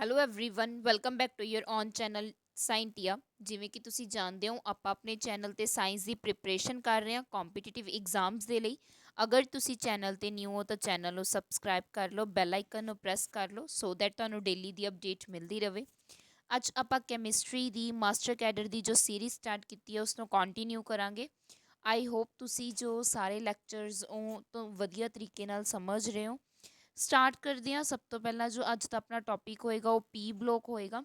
Hello everyone welcome back to your own channel Scientia. ਜਿਵੇਂ ਕਿ ਤੁਸੀਂ ਜਾਣਦੇ ਹੋ ਆਪਾਂ ਆਪਣੇ ਚੈਨਲ ਤੇ ਸਾਇੰਸ ਦੀ ਪ੍ਰਿਪਰੇਸ਼ਨ ਕਰ ਰਹੇ ਹਾਂ ਕੰਪੀਟੀਟਿਵ ਐਗਜ਼ਾਮਸ ਦੇ ਲਈ। ਅਗਰ ਤੁਸੀਂ ਚੈਨਲ ਤੇ ਨਿਊ ਹੋ ਤਾਂ ਚੈਨਲ ਨੂੰ ਸਬਸਕ੍ਰਾਈਬ ਕਰ ਲਓ, ਬੈਲ ਆਈਕਨ ਨੂੰ ਪ੍ਰੈਸ ਕਰ ਲਓ ਸੋ ਦੈਟ ਤੁਹਾਨੂੰ ਡੇਲੀ ਦੀ ਅਪਡੇਟ ਮਿਲਦੀ ਰਹੇ। ਅੱਜ ਆਪਾਂ ਕੈਮਿਸਟਰੀ ਦੀ ਮਾਸਟਰ ਕੈਡਰ ਦੀ ਜੋ ਸੀਰੀਜ਼ ਸਟਾਰਟ ਕੀਤੀ ਹੈ ਉਸ ਨੂੰ ਕੰਟੀਨਿਊ ਕਰਾਂਗੇ। ਆਈ ਹੋਪ ਤੁਸੀਂ ਜੋ ਸਾਰੇ ਲੈਕਚਰਸ ਉਹ ਤੋਂ ਵਧੀਆ ਤਰੀਕੇ ਨਾਲ ਸਮਝ ਰਹੇ ਹੋ। ਸਟਾਰਟ ਕਰਦੇ ਹਾਂ। ਸਭ ਤੋਂ ਪਹਿਲਾਂ ਜੋ ਅੱਜ ਦਾ ਆਪਣਾ ਟੌਪਿਕ ਹੋਏਗਾ ਉਹ ਪੀ ਬਲੋਕ ਹੋਏਗਾ,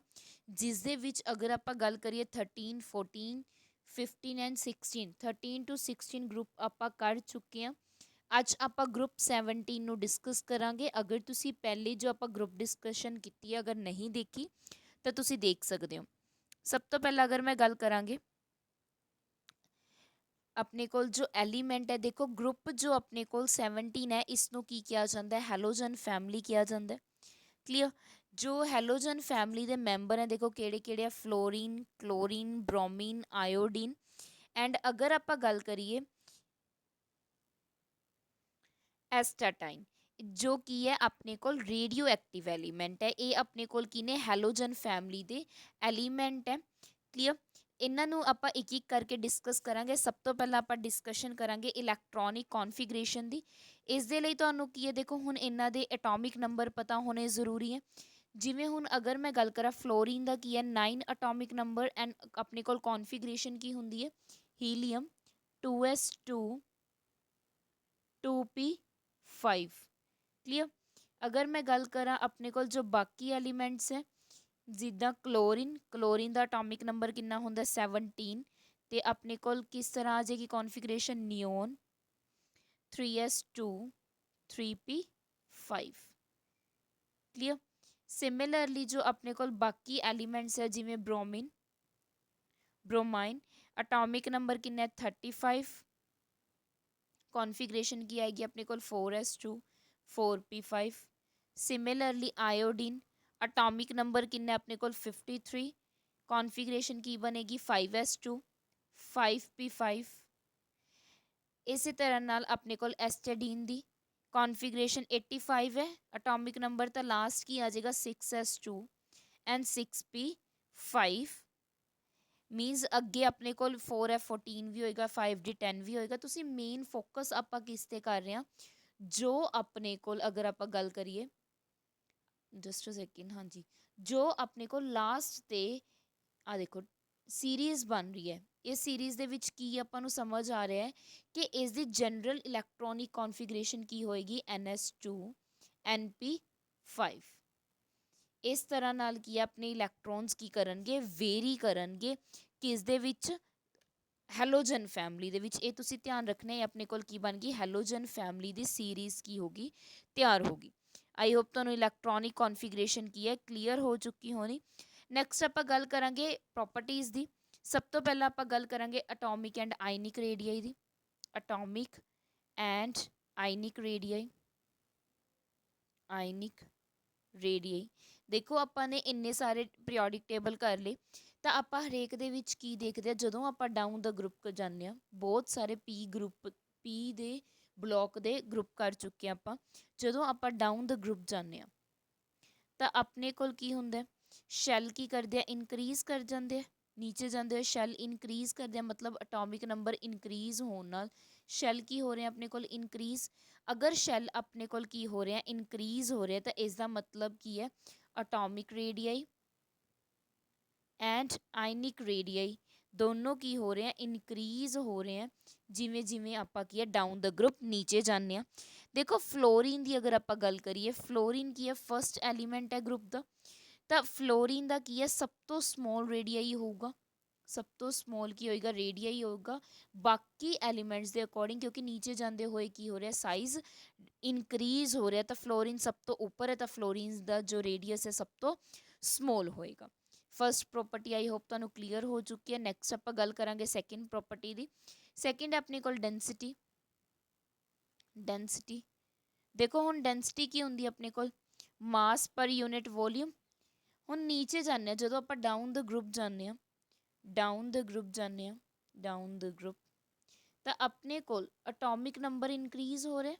ਜਿਸ ਦੇ ਵਿੱਚ ਅਗਰ ਆਪਾਂ ਗੱਲ ਕਰੀਏ 13 14 15 ਐਂਡ 16 13 ਟੂ 16 ਗਰੁੱਪ ਆਪਾਂ ਕਰ ਚੁੱਕੇ ਹਾਂ। ਅੱਜ ਆਪਾਂ ਗਰੁੱਪ 17 ਨੂੰ ਡਿਸਕਸ ਕਰਾਂਗੇ। ਅਗਰ ਤੁਸੀਂ ਪਹਿਲੇ ਜੋ ਆਪਾਂ ਗਰੁੱਪ ਡਿਸਕਸ਼ਨ ਕੀਤੀ ਹੈ ਅਗਰ ਨਹੀਂ ਦੇਖੀ ਤਾਂ ਤੁਸੀਂ ਦੇਖ ਸਕਦੇ ਹੋ। ਸਭ ਤੋਂ ਪਹਿਲਾਂ ਅਗਰ ਮੈਂ ਗੱਲ ਕਰਾਂਗੇ ਆਪਣੇ ਕੋਲ ਜੋ ਐਲੀਮੈਂਟ ਹੈ, ਦੇਖੋ ਗਰੁੱਪ ਜੋ ਆਪਣੇ ਕੋਲ 17 ਹੈ ਇਸ ਨੂੰ ਕੀ ਕਿਹਾ ਜਾਂਦਾ ਹੈ, ਹੈਲੋਜਨ ਫੈਮਿਲੀ ਕਿਹਾ ਜਾਂਦਾ ਹੈ। ਕਲੀਅਰ। ਜੋ ਹੈਲੋਜਨ ਫੈਮਿਲੀ ਦੇ ਮੈਂਬਰ ਹੈ ਦੇਖੋ ਕਿਹੜੇ ਕਿਹੜੇ ਆ, ਫਲੋਰੀਨ, ਕਲੋਰੀਨ, ਬ੍ਰੋਮੀਨ, ਆਇਓਡੀਨ। ਐਂਡ ਅਗਰ ਆਪਾਂ ਗੱਲ ਕਰੀਏ ਐਸਟਾਟਾਈਨ, ਜੋ ਕੀ ਹੈ ਆਪਣੇ ਕੋਲ ਰੇਡੀਓ ਐਕਟਿਵ ਐਲੀਮੈਂਟ ਹੈ। ਇਹ ਆਪਣੇ ਕੋਲ ਕੀ ਨੇ, ਹੈਲੋਜਨ ਫੈਮਿਲੀ ਦੇ ਐਲੀਮੈਂਟ ਹੈ। ਕਲੀਅਰ। ਇਹਨਾਂ ਨੂੰ ਆਪਾਂ ਇੱਕ ਇੱਕ ਕਰਕੇ ਡਿਸਕਸ ਕਰਾਂਗੇ। ਸਭ ਤੋਂ ਪਹਿਲਾਂ ਆਪਾਂ ਡਿਸਕਸ਼ਨ ਕਰਾਂਗੇ ਇਲੈਕਟ੍ਰੋਨਿਕ ਕੌਨਫੀਗਰੇਸ਼ਨ ਦੀ। ਇਸ ਦੇ ਲਈ ਤੁਹਾਨੂੰ ਕੀ ਹੈ, ਦੇਖੋ ਹੁਣ ਇਹਨਾਂ ਦੇ ਐਟੋਮਿਕ ਨੰਬਰ ਪਤਾ ਹੋਣੇ ਜ਼ਰੂਰੀ ਹੈ। ਜਿਵੇਂ ਹੁਣ ਅਗਰ ਮੈਂ ਗੱਲ ਕਰਾਂ ਫਲੋਰੀਨ ਦਾ ਕੀ ਹੈ 9 ਐਟੋਮਿਕ ਨੰਬਰ ਐਂਡ ਆਪਣੇ ਕੋਲ ਕੌਨਫੀਗਰੇਸ਼ਨ ਕੀ ਹੁੰਦੀ ਹੈ, ਹੀਲੀਅਮ 2s2 2p5। ਕਲੀਅਰ। ਅਗਰ ਮੈਂ ਗੱਲ ਕਰਾਂ ਆਪਣੇ ਕੋਲ ਜੋ ਬਾਕੀ ਐਲੀਮੈਂਟਸ ਹੈ ਜਿੱਦਾਂ ਕਲੋਰੀਨ ਦਾ ਐਟੋਮਿਕ ਨੰਬਰ ਕਿੰਨਾ ਹੁੰਦਾ 17। ਤੇ ਆਪਣੇ ਕੋਲ ਕਿਸ ਤਰ੍ਹਾਂ ਆ ਜਾਏਗੀ ਕੌਨਫੀਗਰੇਸ਼ਨ, neon 3s2 3p5। Clear. Similarly ਜੋ ਆਪਣੇ ਕੋਲ ਬਾਕੀ ਐਲੀਮੈਂਟਸ ਹੈ ਜਿਵੇਂ ਬ੍ਰੋਮਾਈਨ ਐਟੋਮਿਕ ਨੰਬਰ ਕਿੰਨਾ ਹੈ 35। ਕੌਨਫੀਗਰੇਸ਼ਨ ਕੀ ਆਏਗੀ ਆਪਣੇ ਕੋਲ 4s2 4p5। Similarly iodine atomic number ਕਿੰਨਾ ਆਪਣੇ ਕੋਲ 53। ਕੌਨਫੀਗਰੇਸ਼ਨ ਕੀ ਬਣੇਗੀ 5s2 5p5। ਇਸੇ ਤਰ੍ਹਾਂ ਨਾਲ ਆਪਣੇ ਕੋਲ ਐਸਟੈਡੀਨ ਦੀ ਕੌਨਫੀਗਰੇਸ਼ਨ 85 ਹੈ। ਐਟੋਮਿਕ ਨੰਬਰ ਤਾਂ ਲਾਸਟ ਕੀ ਆ ਜਾਏਗਾ 6s2 ਐਂਡ 6p5। ਮੀਨਸ ਅੱਗੇ ਆਪਣੇ ਕੋਲ 4f14 ਵੀ ਹੋਏਗਾ, 5d10 ਵੀ ਹੋਏਗਾ। ਤੁਸੀਂ ਮੇਨ ਫੋਕਸ ਆਪਾਂ ਕਿਸ ਤੇ ਕਰ ਰਹੇ ਹਾਂ, ਜੋ ਆਪਣੇ ਕੋਲ ਅਗਰ ਆਪਾਂ ਗੱਲ ਕਰੀਏ ਜਸਟ ਅ ਸੈਕਿੰਡ, ਹਾਂਜੀ, ਜੋ ਆਪਣੇ ਕੋਲ ਲਾਸਟ ਤੇ ਆ ਦੇਖੋ ਸੀਰੀਜ਼ ਬਣ ਰਹੀ ਹੈ। ਇਸ ਸੀਰੀਜ਼ ਦੇ ਵਿੱਚ ਕੀ ਆਪਾਂ ਨੂੰ ਸਮਝ ਆ ਰਿਹਾ ਹੈ ਕਿ ਇਸ ਦੀ ਜਨਰਲ ਇਲੈਕਟ੍ਰੋਨਿਕ ਕੌਨਫੀਗਰੇਸ਼ਨ ਕੀ ਹੋਏਗੀ ns2 np5। ਇਸ ਤਰ੍ਹਾਂ ਨਾਲ ਕੀ ਆਪਣੇ ਇਲੈਕਟ੍ਰੋਨਸ ਕੀ ਕਰਨਗੇ, ਵੇਰੀ ਕਰਨਗੇ ਕਿਸ ਦੇ ਵਿੱਚ, ਹੈਲੋਜਨ ਫੈਮਿਲੀ ਦੇ ਵਿੱਚ। ਇਹ ਤੁਸੀਂ ਧਿਆਨ ਰੱਖਣਾ ਹੈ ਆਪਣੇ ਕੋਲ ਕੀ ਬਣ ਗਈ, ਹੈਲੋਜਨ ਫੈਮਿਲੀ ਦੀ ਸੀਰੀਜ਼ ਕੀ ਹੋਗੀ, ਤਿਆਰ ਹੋਗੀ। ਆਈ ਹੋਪ ਤੁਹਾਨੂੰ ਇਲੈਕਟ੍ਰੋਨਿਕ ਕੌਨਫੀਗਰੇਸ਼ਨ ਕੀ ਹੈ ਕਲੀਅਰ ਹੋ ਚੁੱਕੀ ਹੋਣੀ। ਨੈਕਸਟ ਆਪਾਂ ਗੱਲ ਕਰਾਂਗੇ ਪ੍ਰੋਪਰਟੀਜ਼ ਦੀ। ਸਭ ਤੋਂ ਪਹਿਲਾਂ ਆਪਾਂ ਗੱਲ ਕਰਾਂਗੇ ਅਟੋਮਿਕ ਐਂਡ ਆਇਨਿਕ ਰੇਡੀਆਈ ਦੀ। Atomic and ionic radii, ionic radii. ਦੇਖੋ ਆਪਾਂ ਨੇ ਇੰਨੇ ਸਾਰੇ ਪੀਰੀਓਡਿਕ ਟੇਬਲ ਕਰ ਲਏ ਤਾਂ ਆਪਾਂ ਹਰੇਕ ਦੇ ਵਿੱਚ ਕੀ ਦੇਖਦੇ ਆ, ਜਦੋਂ ਆਪਾਂ ਡਾਊਨ ਦਾ ਗਰੁੱਪ ਜਾਂਦੇ ਹਾਂ ਬਹੁਤ ਸਾਰੇ ਪੀ ਦੇ ਬਲੋਕ ਦੇ ਗਰੁੱਪ ਕਰ ਚੁੱਕੇ ਆਪਾਂ। ਜਦੋਂ ਆਪਾਂ ਡਾਊਨ ਦਾ ਗਰੁੱਪ ਜਾਂਦੇ ਹਾਂ ਤਾਂ ਆਪਣੇ ਕੋਲ ਕੀ ਹੁੰਦਾ, ਸ਼ੈਲ ਕੀ ਕਰਦੇ ਆ, ਇਨਕਰੀਜ਼ ਕਰ ਜਾਂਦੇ ਆ। ਨੀਚੇ ਜਾਂਦੇ ਹੋਏ ਸ਼ੈਲ ਇਨਕਰੀਜ਼ ਕਰਦੇ ਆ, ਮਤਲਬ ਅਟੋਮਿਕ ਨੰਬਰ ਇਨਕਰੀਜ਼ ਹੋਣ ਨਾਲ ਸ਼ੈਲ ਕੀ ਹੋ ਰਿਹਾ ਆਪਣੇ ਕੋਲ, ਇਨਕਰੀਜ਼। ਅਗਰ ਸ਼ੈਲ ਆਪਣੇ ਕੋਲ ਕੀ ਹੋ ਰਿਹਾ, ਇਨਕਰੀਜ਼ ਹੋ ਰਿਹਾ, ਤਾਂ ਇਸ ਦਾ ਮਤਲਬ ਕੀ ਹੈ, ਅਟੋਮਿਕ ਰੇਡੀਆਈ ਐਂਡ ਆਇਨਿਕ ਰੇਡੀਆਈ ਦੋਨੋਂ ਕੀ ਹੋ ਰਹੇ ਆ, ਇਨਕਰੀਜ਼ ਹੋ ਰਹੇ ਆ ਜਿਵੇਂ ਜਿਵੇਂ ਆਪਾਂ ਕੀ ਹੈ ਡਾਊਨ ਦਾ ਗਰੁੱਪ ਨੀਚੇ ਜਾਂਦੇ ਹਾਂ। ਦੇਖੋ ਫਲੋਰੀਨ ਦੀ ਅਗਰ ਆਪਾਂ ਗੱਲ ਕਰੀਏ, ਫਲੋਰੀਨ ਕੀ ਹੈ, ਫਸਟ ਐਲੀਮੈਂਟ ਹੈ ਗਰੁੱਪ ਦਾ। ਤਾਂ ਫਲੋਰੀਨ ਦਾ ਕੀ ਹੈ, ਸਭ ਤੋਂ ਸਮੋਲ ਰੇਡੀਆਈ ਹੋਊਗਾ। ਸਭ ਤੋਂ ਸਮੋਲ ਕੀ ਹੋਏਗਾ, ਰੇਡੀਆਈ ਹੋਊਗਾ ਬਾਕੀ ਐਲੀਮੈਂਟਸ ਦੇ ਅਕੋਰਡਿੰਗ, ਕਿਉਂਕਿ ਨੀਚੇ ਜਾਂਦੇ ਹੋਏ ਕੀ ਹੋ ਰਿਹਾ, ਸਾਈਜ਼ ਇਨਕਰੀਜ਼ ਹੋ ਰਿਹਾ। ਤਾਂ ਫਲੋਰੀਨ ਸਭ ਤੋਂ ਉੱਪਰ ਹੈ ਤਾਂ ਫਲੋਰੀਨ ਦਾ ਜੋ ਰੇਡੀਅਸ ਹੈ ਸਭ ਤੋਂ ਸਮੋਲ ਹੋਏਗਾ। ਫਸਟ ਪ੍ਰੋਪਰਟੀ ਆਈ ਹੋਪ ਤੁਹਾਨੂੰ ਕਲੀਅਰ ਹੋ ਚੁੱਕੀ ਹੈ। ਨੈਕਸਟ ਆਪਾਂ ਗੱਲ ਕਰਾਂਗੇ ਸੈਕਿੰਡ ਪ੍ਰੋਪਰਟੀ ਦੀ। ਸੈਕਿੰਡ ਹੈ ਆਪਣੇ ਕੋਲ ਡੈਂਸਿਟੀ। ਡੈਂਸਿਟੀ ਦੇਖੋ ਹੁਣ ਡੈਂਸਿਟੀ ਕੀ ਹੁੰਦੀ ਹੈ ਆਪਣੇ ਕੋਲ, ਮਾਸ ਪਰ ਯੂਨਿਟ ਵੋਲਿਊਮ। ਹੁਣ ਨੀਚੇ ਜਾਂਦੇ ਹਾਂ, ਜਦੋਂ ਆਪਾਂ ਡਾਊਨ ਦ ਗਰੁੱਪ ਜਾਂਦੇ ਹਾਂ, ਡਾਊਨ ਦ ਗਰੁੱਪ ਜਾਂਦੇ ਹਾਂ, ਡਾਊਨ ਦ ਗਰੁੱਪ, ਤਾਂ ਆਪਣੇ ਕੋਲ ਅਟੋਮਿਕ ਨੰਬਰ ਇਨਕਰੀਜ਼ ਹੋ ਰਿਹਾ।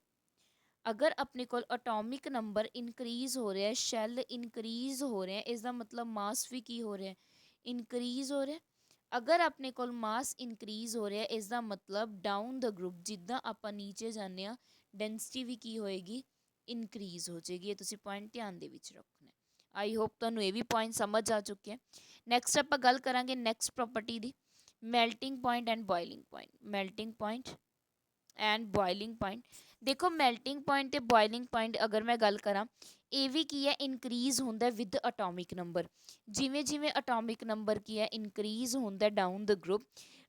ਅਗਰ ਆਪਣੇ ਕੋਲ ਅਟੋਮਿਕ ਨੰਬਰ ਇਨਕਰੀਜ਼ ਹੋ ਰਿਹਾ ਹੈ, ਸ਼ੈਲ ਇਨਕਰੀਜ਼ ਹੋ ਰਿਹਾ ਹੈ, ਇਸ ਦਾ ਮਤਲਬ ਮਾਸ ਵੀ ਕੀ ਹੋ ਰਿਹਾ ਹੈ, ਇਨਕਰੀਜ਼ ਹੋ ਰਿਹਾ। ਅਗਰ ਆਪਣੇ ਕੋਲ ਮਾਸ ਇਨਕਰੀਜ਼ ਹੋ ਰਿਹਾ ਇਸ ਦਾ ਮਤਲਬ ਡਾਊਨ ਦ ਗਰੁੱਪ ਜਿੱਦਾਂ ਆਪਾਂ ਨੀਚੇ ਜਾਂਦੇ ਹਾਂ ਡੈਂਸਿਟੀ ਵੀ ਕੀ ਹੋਏਗੀ, ਇਨਕਰੀਜ਼ ਹੋ ਜਾਏਗੀ। ਇਹ ਤੁਸੀਂ ਪੁਆਇੰਟ ਧਿਆਨ ਦੇ ਵਿੱਚ ਰੱਖਣਾ। ਆਈ ਹੋਪ ਤੁਹਾਨੂੰ ਇਹ ਵੀ ਪੁਆਇੰਟ ਸਮਝ ਆ ਚੁੱਕਿਆ। ਨੈਕਸਟ ਆਪਾਂ ਗੱਲ ਕਰਾਂਗੇ next property the, melting point and boiling point. Melting point and boiling point. ਦੇਖੋ ਮੈਲਟਿੰਗ ਪੁਆਇੰਟ ਤੇ ਬੋਇਲਿੰਗ ਪੁਆਇੰਟ ਅਗਰ ਮੈਂ ਗੱਲ ਕਰਾਂ, ਇਹ ਵੀ ਕੀ ਹੈ, ਇਨਕਰੀਜ਼ ਹੁੰਦਾ ਵਿਦ ਅਟੋਮਿਕ ਨੰਬਰ। ਜਿਵੇਂ ਜਿਵੇਂ ਅਟੋਮਿਕ ਨੰਬਰ ਕੀ ਹੈ, ਇਨਕਰੀਜ਼ ਹੁੰਦਾ ਡਾਊਨ ਦ ਗਰੁੱਪ,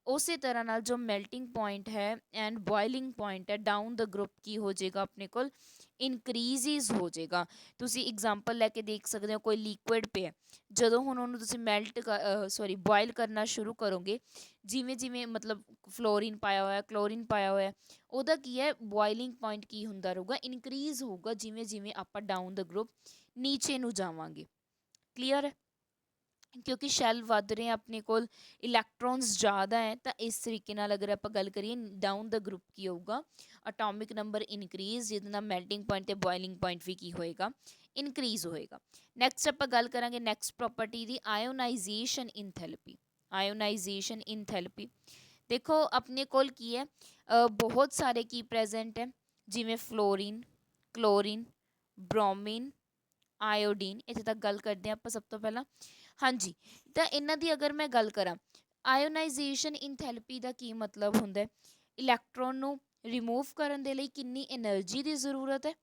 ਉਸੇ ਤਰ੍ਹਾਂ ਨਾਲ ਜੋ ਮੈਲਟਿੰਗ ਪੁਆਇੰਟ ਹੈ ਐਂਡ ਬੋਇਲਿੰਗ ਪੁਆਇੰਟ ਹੈ, ਡਾਊਨ ਦ ਗਰੁੱਪ ਕੀ ਹੋ ਜਾਏਗਾ ਆਪਣੇ ਕੋਲ, ਇਨਕਰੀਜ਼ਿਜ਼ ਹੋ ਜਾਏਗਾ। ਤੁਸੀਂ ਇਗਜ਼ਾਮਪਲ ਲੈ ਕੇ ਦੇਖ ਸਕਦੇ ਹੋ, ਕੋਈ ਲਿਕੁਇਡ ਪਿਆ, ਜਦੋਂ ਹੁਣ ਉਹਨੂੰ ਤੁਸੀਂ ਬੋਇਲ ਕਰਨਾ ਸ਼ੁਰੂ ਕਰੋਗੇ, ਜਿਵੇਂ ਜਿਵੇਂ ਮਤਲਬ ਫਲੋਰੀਨ ਪਾਇਆ ਹੋਇਆ, ਕਲੋਰੀਨ ਪਾਇਆ ਹੋਇਆ, ਉਹਦਾ ਕੀ ਹੈ, ਬੋਇਲਿੰਗ ਪੁਆਇੰਟ ਕੀ ਹੁੰਦਾ ਰਹੂਗਾ, ਇਨਕਰੀਜ਼ ਹੋਊਗਾ ਜਿਵੇਂ ਜਿਵੇਂ ਆਪਾਂ ਡਾਊਨ ਦ ਗਰੁੱਪ ਨੀਚੇ ਨੂੰ ਜਾਵਾਂਗੇ। ਕਲੀਅਰ ਹੈ? ਕਿਉਂਕਿ ਸ਼ੈਲ ਵੱਧ ਰਹੇ ਆਪਣੇ ਕੋਲ, ਇਲੈਕਟ੍ਰੋਨਸ ਜ਼ਿਆਦਾ ਹੈ, ਤਾਂ ਇਸ ਤਰੀਕੇ ਨਾਲ ਅਗਰ ਆਪਾਂ ਗੱਲ ਕਰੀਏ ਡਾਊਨ ਦ ਗਰੁੱਪ ਕੀ ਹੋਊਗਾ, ਅਟੋਮਿਕ ਨੰਬਰ ਇਨਕਰੀਜ਼, ਜਿਹਦੇ ਨਾਲ ਮੈਲਟਿੰਗ ਪੁਆਇੰਟ ਤੇ ਬੋਇਲਿੰਗ ਪੁਆਇੰਟ ਵੀ ਕੀ ਹੋਏਗਾ, ਇਨਕਰੀਜ਼ ਹੋਏਗਾ। ਨੈਕਸਟ ਆਪਾਂ ਗੱਲ ਕਰਾਂਗੇ ਨੈਕਸਟ ਪ੍ਰੋਪਰਟੀ ਦੀ, ਆਇਓਨਾਈਜੇਸ਼ਨ ਇਨਥੈਲਪੀ। ਆਇਓਨਾਈਜੇਸ਼ਨ ਇਨਥੈਲਪੀ, ਦੇਖੋ ਆਪਣੇ ਕੋਲ ਕੀ ਹੈ, ਬਹੁਤ ਸਾਰੇ ਕੀ ਪ੍ਰੈਜ਼ੈਂਟ ਹੈ, ਜਿਵੇਂ ਫਲੋਰੀਨ, ਕਲੋਰੀਨ, ਬ੍ਰੋਮੀਨ, ਆਇਓਡੀਨ। ਇੱਥੇ ਤੱਕ ਗੱਲ ਕਰਦੇ ਹਾਂ ਆਪਾਂ ਸਭ ਤੋਂ ਪਹਿਲਾਂ। ਹਾਂਜੀ, ਤਾਂ ਇਹਨਾਂ ਦੀ ਅਗਰ ਮੈਂ ਗੱਲ ਕਰਾਂ, ਆਇਓਨਾਈਜੇਸ਼ਨ ਇਨਥੈਲਪੀ ਦਾ ਕੀ ਮਤਲਬ ਹੁੰਦਾ ਹੈ, ਇਲੈਕਟ੍ਰੋਨ ਨੂੰ ਰਿਮੂਵ ਕਰਨ ਦੇ ਲਈ ਕਿੰਨੀ એનર્ਜੀ ਦੀ ਜ਼ਰੂਰਤ ਹੈ,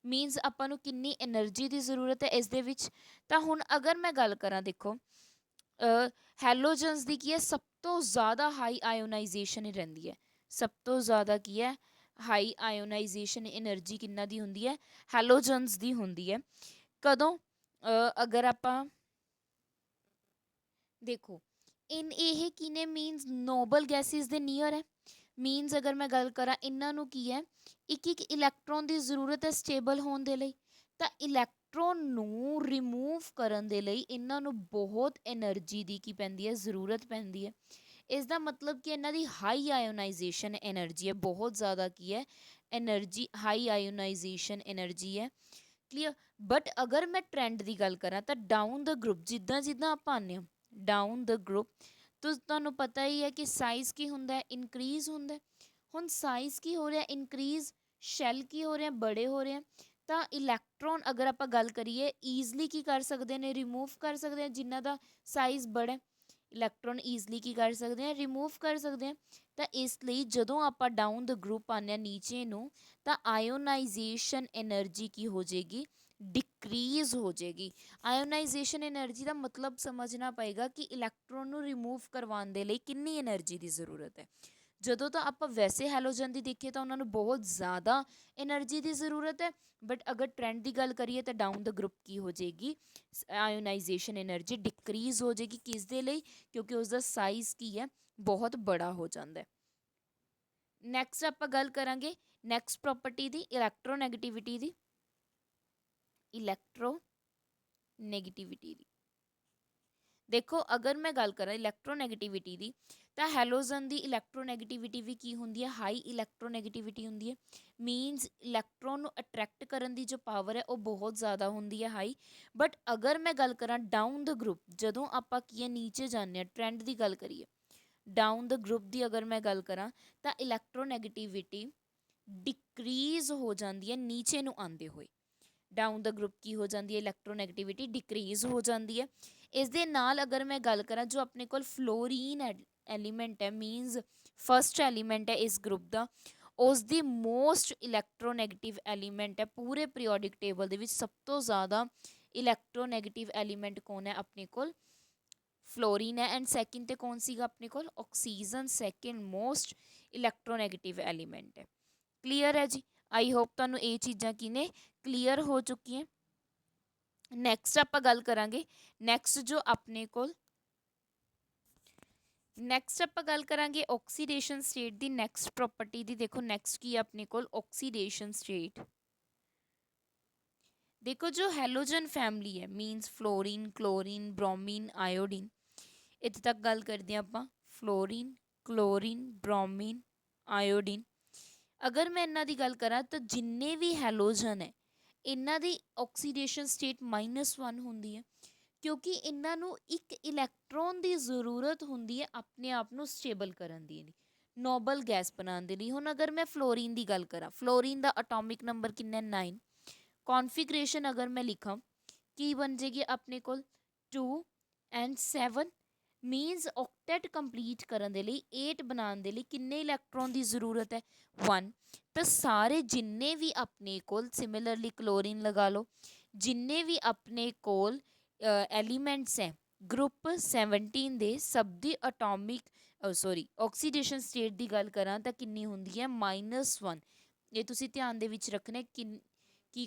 ਮੀਨਸ ਆਪਾਂ ਨੂੰ ਕਿੰਨੀ એનર્ਜੀ ਦੀ ਜ਼ਰੂਰਤ ਹੈ ਇਸ ਦੇ ਵਿੱਚ। ਤਾਂ ਹੁਣ ਅਗਰ ਮੈਂ ਗੱਲ ਕਰਾਂ, ਦੇਖੋ ਹੈਲੋਜਨਸ ਦੀ ਕੀ ਹੈ, ਸਭ ਤੋਂ ਜ਼ਿਆਦਾ ਹਾਈ ਆਇਓਨਾਈਜੇਸ਼ਨ ਹੀ ਰਹਿੰਦੀ ਹੈ। ਸਭ ਤੋਂ ਜ਼ਿਆਦਾ ਕੀ ਹੈ, ਹਾਈ ਆਇਓਨਾਈਜੇਸ਼ਨ એનર્ਜੀ ਕਿੰਨਾ ਦੀ ਹੁੰਦੀ ਹੈ, ਹੈਲੋਜਨਸ ਦੀ ਹੁੰਦੀ ਹੈ। ਕਦੋਂ, ਅਗਰ ਆਪਾਂ ਦੇਖੋ ਇਹ ਕਿਨੇ ਮੀਨਸ ਨੋਬਲ ਗੈਸਿਸ ਦੇ ਨੀਅਰ ਹੈ। ਮੀਨਸ ਅਗਰ ਮੈਂ ਗੱਲ ਕਰਾਂ, ਇਹਨਾਂ ਨੂੰ ਕੀ ਹੈ, ਇੱਕ ਇੱਕ ਇਲੈਕਟ੍ਰੋਨ ਦੀ ਜ਼ਰੂਰਤ ਹੈ ਸਟੇਬਲ ਹੋਣ ਦੇ ਲਈ। ਤਾਂ ਇਲੈਕਟ੍ਰੋਨ ਨੂੰ ਰਿਮੂਵ ਕਰਨ ਦੇ ਲਈ ਇਹਨਾਂ ਨੂੰ ਬਹੁਤ એનર્ਜੀ ਦੀ ਕੀ ਪੈਂਦੀ ਹੈ, ਜ਼ਰੂਰਤ ਪੈਂਦੀ ਹੈ। ਇਸ ਦਾ ਮਤਲਬ ਕਿ ਇਹਨਾਂ ਦੀ ਹਾਈ ਆਇਓਨਾਈਜੇਸ਼ਨ એનર્ਜੀ ਹੈ, ਬਹੁਤ ਜ਼ਿਆਦਾ ਕੀ ਹੈ, એનર્ਜੀ, ਹਾਈ ਆਇਓਨਾਈਜੇਸ਼ਨ એનર્ਜੀ ਹੈ। ਕਲੀਅਰ? ਬਟ ਅਗਰ ਮੈਂ ਟ੍ਰੈਂਡ ਦੀ ਗੱਲ ਕਰਾਂ ਤਾਂ ਡਾਊਨ ਦ ਗਰੁੱਪ ਜਿੱਦਾਂ ਜਿੱਦਾਂ ਆਪਾਂ ਆਉਂਦੇ ਹਾਂ ਡਾਊਨ ਦ ਗਰੁੱਪ, ਤੁਹਾਨੂੰ ਪਤਾ ਹੀ ਹੈ ਕਿ ਸਾਈਜ਼ ਕੀ ਹੁੰਦਾ ਹੈ, ਇਨਕਰੀਜ਼ ਹੁੰਦਾ। ਹੁਣ ਸਾਈਜ਼ ਕੀ ਹੋ ਰਿਹਾ, ਇਨਕਰੀਜ਼, ਸ਼ੈਲ ਕੀ ਹੋ ਰਿਹਾ, ਬੜੇ ਹੋ ਰਹੇ ਆ। ਤਾਂ ਇਲੈਕਟ੍ਰੋਨ ਅਗਰ ਆਪਾਂ ਗੱਲ ਕਰੀਏ ਈਜ਼ਲੀ ਕੀ ਕਰ ਸਕਦੇ ਨੇ, ਰਿਮੂਵ ਕਰ ਸਕਦੇ ਆ, ਜਿਨ੍ਹਾਂ ਦਾ ਸਾਈਜ਼ ਬੜਾ, ਇਲੈਕਟ੍ਰੋਨ ਈਜ਼ਲੀ ਕੀ ਕਰ ਸਕਦੇ ਆ, ਰਿਮੂਵ ਕਰ ਸਕਦੇ ਆ। ਤਾਂ ਇਸ ਲਈ ਜਦੋਂ ਆਪਾਂ ਡਾਊਨ ਦ ਗਰੁੱਪ ਆਉਂਦੇ ਹਾਂ ਨੀਚੇ ਨੂੰ, ਤਾਂ ਆਇਓਨਾਈਜੇਸ਼ਨ એનર્ਜੀ ਕੀ ਹੋ ਜਾਏਗੀ, ਡਿਕਰੀਜ਼ ਹੋ ਜਾਏਗੀ। ਆਇਓਨਾਈਜੇਸ਼ਨ એનર્ਜੀ ਦਾ ਮਤਲਬ ਸਮਝਣਾ ਪਏਗਾ ਕਿ ਇਲੈਕਟ੍ਰੋਨ ਨੂੰ ਰਿਮੂਵ ਕਰਵਾਉਣ ਦੇ ਲਈ ਕਿੰਨੀ એનર્ਜੀ ਦੀ ਜ਼ਰੂਰਤ ਹੈ। ਜਦੋਂ ਤਾਂ ਆਪਾਂ ਵੈਸੇ ਹੈਲੋਜਨ ਦੀ ਦੇਖੀਏ ਤਾਂ ਉਹਨਾਂ ਨੂੰ ਬਹੁਤ ਜ਼ਿਆਦਾ એનર્ਜੀ ਦੀ ਜ਼ਰੂਰਤ ਹੈ। ਬਟ ਅਗਰ ਟ੍ਰੈਂਡ ਦੀ ਗੱਲ ਕਰੀਏ ਤਾਂ ਡਾਊਨ ਦ ਗਰੁੱਪ ਕੀ ਹੋ ਜਾਏਗੀ, ਆਇਓਨਾਈਜੇਸ਼ਨ એનર્ਜੀ ਡਿਕਰੀਜ਼ ਹੋ ਜਾਏਗੀ। ਕਿਸ ਦੇ ਲਈ? ਕਿਉਂਕਿ ਉਸਦਾ ਸਾਈਜ਼ ਕੀ ਹੈ, ਬਹੁਤ ਬੜਾ ਹੋ ਜਾਂਦਾ ਹੈ। ਨੈਕਸਟ ਆਪਾਂ ਗੱਲ ਕਰਾਂਗੇ ਨੈਕਸਟ ਪ੍ਰੋਪਰਟੀ ਦੀ, ਇਲੈਕਟ੍ਰੋਨੈਗੇਟਿਵਿਟੀ ਦੀ। ਇਲੈਕਟ੍ਰੋਨੈਗੇਟਿਵਿਟੀ ਦੀ, ਦੇਖੋ ਅਗਰ ਮੈਂ ਗੱਲ ਕਰਾਂ ਇਲੈਕਟ੍ਰੋਨੈਗੇਟਿਵਿਟੀ ਦੀ, ਤਾਂ ਹੈਲੋਜਨ ਦੀ ਇਲੈਕਟ੍ਰੋਨੈਗੇਟਿਵਿਟੀ ਵੀ ਕੀ ਹੁੰਦੀ ਹੈ, ਹਾਈ ਇਲੈਕਟ੍ਰੋਨੈਗੇਟਿਵਿਟੀ ਹੁੰਦੀ ਹੈ। ਮੀਨਸ ਇਲੈਕਟ੍ਰੋਨ ਨੂੰ ਅਟਰੈਕਟ ਕਰਨ ਦੀ ਜੋ ਪਾਵਰ ਹੈ ਉਹ ਬਹੁਤ ਜ਼ਿਆਦਾ ਹੁੰਦੀ ਹੈ, ਹਾਈ। ਬਟ ਅਗਰ ਮੈਂ ਗੱਲ ਕਰਾਂ ਡਾਊਨ ਦ ਗਰੁੱਪ, ਜਦੋਂ ਆਪਾਂ ਕੀ ਹੈ ਨੀਚੇ ਜਾਂਦੇ ਹਾਂ, ਟ੍ਰੈਂਡ ਦੀ ਗੱਲ ਕਰੀਏ, ਡਾਊਨ ਦ ਗਰੁੱਪ ਦੀ ਅਗਰ ਮੈਂ ਗੱਲ ਕਰਾਂ ਤਾਂ ਇਲੈਕਟ੍ਰੋਨੈਗੇਟਿਵਿਟੀ ਡਿਕਰੀਜ਼ ਹੋ ਜਾਂਦੀ ਹੈ ਨੀਚੇ ਨੂੰ ਆਉਂਦੇ ਹੋਏ। ਡਾਊਨ ਦ ਗਰੁੱਪ ਕੀ ਹੋ ਜਾਂਦੀ ਹੈ, ਇਲੈਕਟ੍ਰੋਨੈਗੇਟਿਵਿਟੀ ਡਿਕਰੀਜ਼ ਹੋ ਜਾਂਦੀ ਹੈ। ਇਸ ਦੇ ਨਾਲ ਅਗਰ ਮੈਂ ਗੱਲ ਕਰਾਂ ਜੋ ਆਪਣੇ ਕੋਲ ਫਲੋਰੀਨ ਐਲੀਮੈਂਟ ਹੈ, ਮੀਨਸ ਫਸਟ ਐਲੀਮੈਂਟ ਹੈ ਇਸ ਗਰੁੱਪ ਦਾ, ਉਸ ਦੀ ਮੋਸਟ ਇਲੈਕਟ੍ਰੋਨੈਗੇਟਿਵ ਐਲੀਮੈਂਟ ਹੈ ਪੂਰੇ ਪੀਰੀਓਡਿਕ ਟੇਬਲ ਦੇ ਵਿੱਚ। ਸਭ ਤੋਂ ਜ਼ਿਆਦਾ ਇਲੈਕਟ੍ਰੋਨੈਗੇਟਿਵ ਐਲੀਮੈਂਟ ਕੌਣ ਹੈ ਆਪਣੇ ਕੋਲ, ਫਲੋਰੀਨ ਹੈ। ਐਂਡ ਸੈਕਿੰਡ ਤੇ ਕੌਣ ਸੀਗਾ ਆਪਣੇ ਕੋਲ, oxygen second most electronegative element ਹੈ। ਕਲੀਅਰ ਹੈ ਜੀ? ਆਈ ਹੋਪ ਤੁਹਾਨੂੰ ਇਹ ਚੀਜ਼ਾਂ ਕੀ ਨੇ, ਕਲੀਅਰ ਹੋ ਚੁੱਕੀਆਂ। ਨੈਕਸਟ ਆਪਾਂ ਗੱਲ ਕਰਾਂਗੇ, ਨੈਕਸਟ ਜੋ ਆਪਣੇ ਕੋਲ, ਨੈਕਸਟ ਆਪਾਂ ਗੱਲ ਕਰਾਂਗੇ ਆਕਸੀਡੇਸ਼ਨ ਸਟੇਟ ਦੀ, ਨੈਕਸਟ ਪ੍ਰੋਪਰਟੀ ਦੀ। ਦੇਖੋ ਨੈਕਸਟ ਕੀ ਹੈ ਆਪਣੇ ਕੋਲ, ਆਕਸੀਡੇਸ਼ਨ ਸਟੇਟ। ਦੇਖੋ ਜੋ ਹੈਲੋਜਨ ਫੈਮਿਲੀ ਹੈ, ਮੀਨਸ ਫਲੋਰੀਨ, ਕਲੋਰੀਨ, ਬ੍ਰੋਮੀਨ, ਆਇਓਡੀਨ, ਇੱਥੇ ਤੱਕ ਗੱਲ ਕਰਦੇ ਹਾਂ ਆਪਾਂ, ਫਲੋਰੀਨ, ਕਲੋਰੀਨ, ਬ੍ਰੋਮੀਨ, ਆਇਓਡੀਨ। ਅਗਰ ਮੈਂ ਇਹਨਾਂ ਦੀ ਗੱਲ ਕਰਾਂ ਤਾਂ ਜਿੰਨੇ ਵੀ ਹੈਲੋਜਨ ਹੈ ਇਹਨਾਂ ਦੀ ਆਕਸੀਡੇਸ਼ਨ ਸਟੇਟ -1 ਹੁੰਦੀ ਹੈ, ਕਿਉਂਕਿ ਇਹਨਾਂ ਨੂੰ ਇੱਕ ਇਲੈਕਟ੍ਰੋਨ ਦੀ ਜ਼ਰੂਰਤ ਹੁੰਦੀ ਹੈ ਆਪਣੇ ਆਪ ਨੂੰ ਸਟੇਬਲ ਕਰਨ ਦੀ ਲਈ, ਨੋਬਲ ਗੈਸ ਬਣਾਉਣ ਦੇ ਲਈ। ਹੁਣ ਅਗਰ ਮੈਂ ਫਲੋਰੀਨ ਦੀ ਗੱਲ ਕਰਾਂ, ਫਲੋਰੀਨ ਦਾ ਅਟੋਮਿਕ ਨੰਬਰ ਕਿੰਨਾ 9। ਕੌਨਫੀਗਰੇਸ਼ਨ ਅਗਰ ਮੈਂ ਲਿਖਾਂ ਕੀ ਬਣ ਜਾਏਗੀ ਆਪਣੇ ਕੋਲ 2 and 7 ਮੀਨਸ ਆਕਟੇਟ ਕੰਪਲੀਟ ਕਰਨ ਦੇ ਲਈ 8 ਬਣਾਉਣ ਦੇ ਲਈ ਕਿੰਨੇ ਇਲੈਕਟ੍ਰੋਨ ਦੀ ਜ਼ਰੂਰਤ ਹੈ 1। ਤਾਂ ਸਾਰੇ ਜਿੰਨੇ ਵੀ ਆਪਣੇ ਕੋਲ ਸਿਮਿਲਰਲੀ ਕਲੋਰੀਨ ਲਗਾ ਲਓ, ਜਿੰਨੇ ਵੀ ਆਪਣੇ ਕੋਲ ਐਲੀਮੈਂਟਸ ਹੈ ਗਰੁੱਪ 17 ਦੇ ਸਭ ਦੀ ਅਟੋਮਿਕ ਆਕਸੀਡੇਸ਼ਨ ਸਟੇਟ ਦੀ ਗੱਲ ਕਰਾਂ ਤਾਂ ਕਿੰਨੀ ਹੁੰਦੀ ਹੈ -1। ਇਹ ਤੁਸੀਂ ਧਿਆਨ ਦੇ ਵਿੱਚ ਰੱਖਣਾ ਕੀ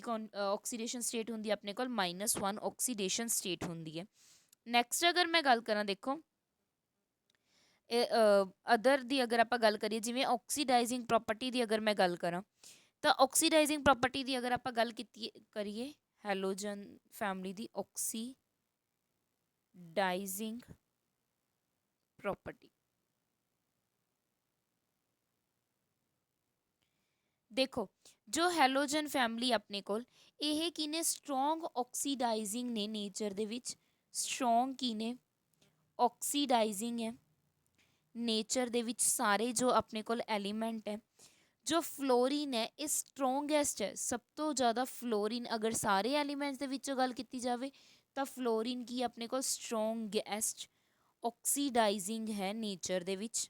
ਆਕਸੀਡੇਸ਼ਨ ਸਟੇਟ ਹੁੰਦੀ ਹੈ ਆਪਣੇ ਕੋਲ -1 ਆਕਸੀਡੇਸ਼ਨ ਸਟੇਟ ਹੁੰਦੀ ਹੈ। ਨੈਕਸਟ ਅਗਰ ਮੈਂ ਗੱਲ ਕਰਾਂ, ਦੇਖੋ ਅਦਰ ਦੀ ਅਗਰ ਆਪਾਂ ਗੱਲ ਕਰੀਏ, ਜਿਵੇਂ ਆਕਸੀਡਾਈਜ਼ਿੰਗ ਪ੍ਰੋਪਰਟੀ ਦੀ ਅਗਰ ਮੈਂ ਗੱਲ ਕਰਾਂ ਤਾਂ ਆਕਸੀਡਾਈਜ਼ਿੰਗ ਪ੍ਰੋਪਰਟੀ ਦੀ ਅਗਰ ਆਪਾਂ ਗੱਲ ਕਰੀਏ ਹੈਲੋਜਨ ਫੈਮਲੀ ਦੀ ਆਕਸੀਡਾਈਜ਼ਿੰਗ ਪ੍ਰੋਪਰਟੀ, ਦੇਖੋ ਜੋ ਹੈਲੋਜਨ ਫੈਮਲੀ ਆਪਣੇ ਕੋਲ ਇਹ ਕੀ ਨੇ, ਸਟਰੋਂਗ ਆਕਸੀਡਾਈਜ਼ਿੰਗ ਨੇ ਨੇਚਰ ਦੇ ਵਿੱਚ, ਸਟਰੋਂਗ ਕੀ ਨੇ ਆਕਸੀਡਾਈਜ਼ਿੰਗ ਹੈ ਨੇਚਰ ਦੇ ਵਿੱਚ। ਸਾਰੇ ਜੋ ਆਪਣੇ ਕੋਲ ਐਲੀਮੈਂਟ ਹੈ, ਜੋ ਫਲੋਰੀਨ ਹੈ ਇਹ ਸਟਰੋਂਗੈਸਟ ਹੈ, ਸਭ ਤੋਂ ਜ਼ਿਆਦਾ ਫਲੋਰੀਨ ਅਗਰ ਸਾਰੇ ਐਲੀਮੈਂਟਸ ਦੇ ਵਿੱਚੋਂ ਗੱਲ ਕੀਤੀ ਜਾਵੇ ਤਾਂ ਫਲੋਰੀਨ ਕੀ ਆਪਣੇ ਕੋਲ ਸਟਰੋਂਗੈਸਟ ਆਕਸੀਡਾਈਜ਼ਿੰਗ ਹੈ ਨੇਚਰ ਦੇ ਵਿੱਚ।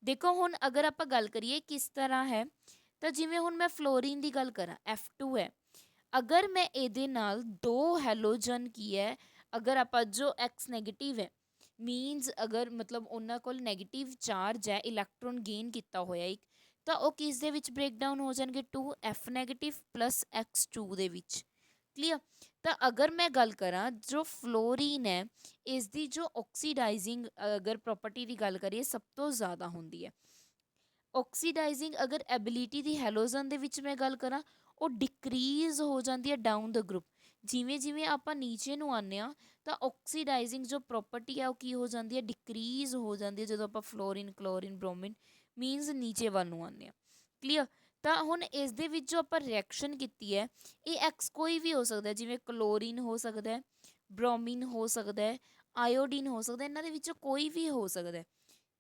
ਦੇਖੋ ਹੁਣ ਅਗਰ ਆਪਾਂ ਗੱਲ ਕਰੀਏ ਕਿਸ ਤਰ੍ਹਾਂ ਹੈ, ਤਾਂ ਜਿਵੇਂ ਹੁਣ ਮੈਂ ਫਲੋਰੀਨ ਦੀ ਗੱਲ ਕਰਾਂ F2 ਹੈ, ਅਗਰ ਮੈਂ ਇਹਦੇ ਨਾਲ 2 ਹੈਲੋਜਨ ਕੀ ਹੈ, ਅਗਰ ਆਪਾਂ ਜੋ X ਨੈਗੇਟਿਵ ਹੈ ਮੀਨਸ ਅਗਰ ਮਤਲਬ ਉਹਨਾਂ ਕੋਲ ਨੈਗੇਟਿਵ ਚਾਰਜ ਹੈ, ਇਲੈਕਟ੍ਰੋਨ ਗੇਨ ਕੀਤਾ ਹੋਇਆ ਇੱਕ, ਤਾਂ ਉਹ ਕਿਸ ਦੇ ਵਿੱਚ ਬ੍ਰੇਕ ਡਾਊਨ ਹੋ ਜਾਣਗੇ 2F ਨੈਗੇਟਿਵ ਪਲੱਸ X2 ਦੇ ਵਿੱਚ। ਕਲੀਅਰ। ਤਾਂ ਅਗਰ ਮੈਂ ਗੱਲ ਕਰਾਂ ਜੋ ਫਲੋਰੀਨ ਹੈ ਇਸ ਦੀ ਜੋ ਆਕਸੀਡਾਈਜ਼ਿੰਗ ਅਗਰ ਪ੍ਰੋਪਰਟੀ ਦੀ ਗੱਲ ਕਰੀਏ ਸਭ ਤੋਂ ਜ਼ਿਆਦਾ ਹੁੰਦੀ ਹੈ। ਆਕਸੀਡਾਈਜ਼ਿੰਗ ਅਗਰ ਐਬਿਲਿਟੀ ਦੀ ਹੈਲੋਜਨ ਦੇ ਵਿੱਚ ਮੈਂ ਗੱਲ ਕਰਾਂ ਉਹ ਡਿਕਰੀਜ਼ ਹੋ ਜਾਂਦੀ ਹੈ ਡਾਊਨ ਦ ਗਰੁੱਪ, ਜਿਵੇਂ ਜਿਵੇਂ ਆਪਾਂ ਨੀਚੇ ਨੂੰ ਆਉਂਦੇ ਹਾਂ ਤਾਂ ਆਕਸੀਡਾਈਜ਼ਿੰਗ ਜੋ ਪ੍ਰੋਪਰਟੀ ਆ ਉਹ ਕੀ ਹੋ ਜਾਂਦੀ ਹੈ, ਡਿਕਰੀਜ਼ ਹੋ ਜਾਂਦੀ ਹੈ ਜਦੋਂ ਆਪਾਂ ਫਲੋਰੀਨ ਕਲੋਰੀਨ ਬ੍ਰੋਮੀਨ ਮੀਨਸ ਨੀਚੇ ਵੱਲ ਨੂੰ ਆਉਂਦੇ ਹਾਂ। ਕਲੀਅਰ। ਤਾਂ ਹੁਣ ਇਸ ਦੇ ਵਿੱਚ ਜੋ ਆਪਾਂ ਰਿਐਕਸ਼ਨ ਕੀਤੀ ਹੈ ਇਹ ਐਕਸ ਕੋਈ ਵੀ ਹੋ ਸਕਦਾ, ਜਿਵੇਂ ਕਲੋਰੀਨ ਹੋ ਸਕਦਾ ਹੈ, ਬ੍ਰੋਮੀਨ ਹੋ ਸਕਦਾ ਹੈ, ਆਇਓਡੀਨ ਹੋ ਸਕਦਾ, ਇਹਨਾਂ ਦੇ ਵਿੱਚੋਂ ਕੋਈ ਵੀ ਹੋ ਸਕਦਾ।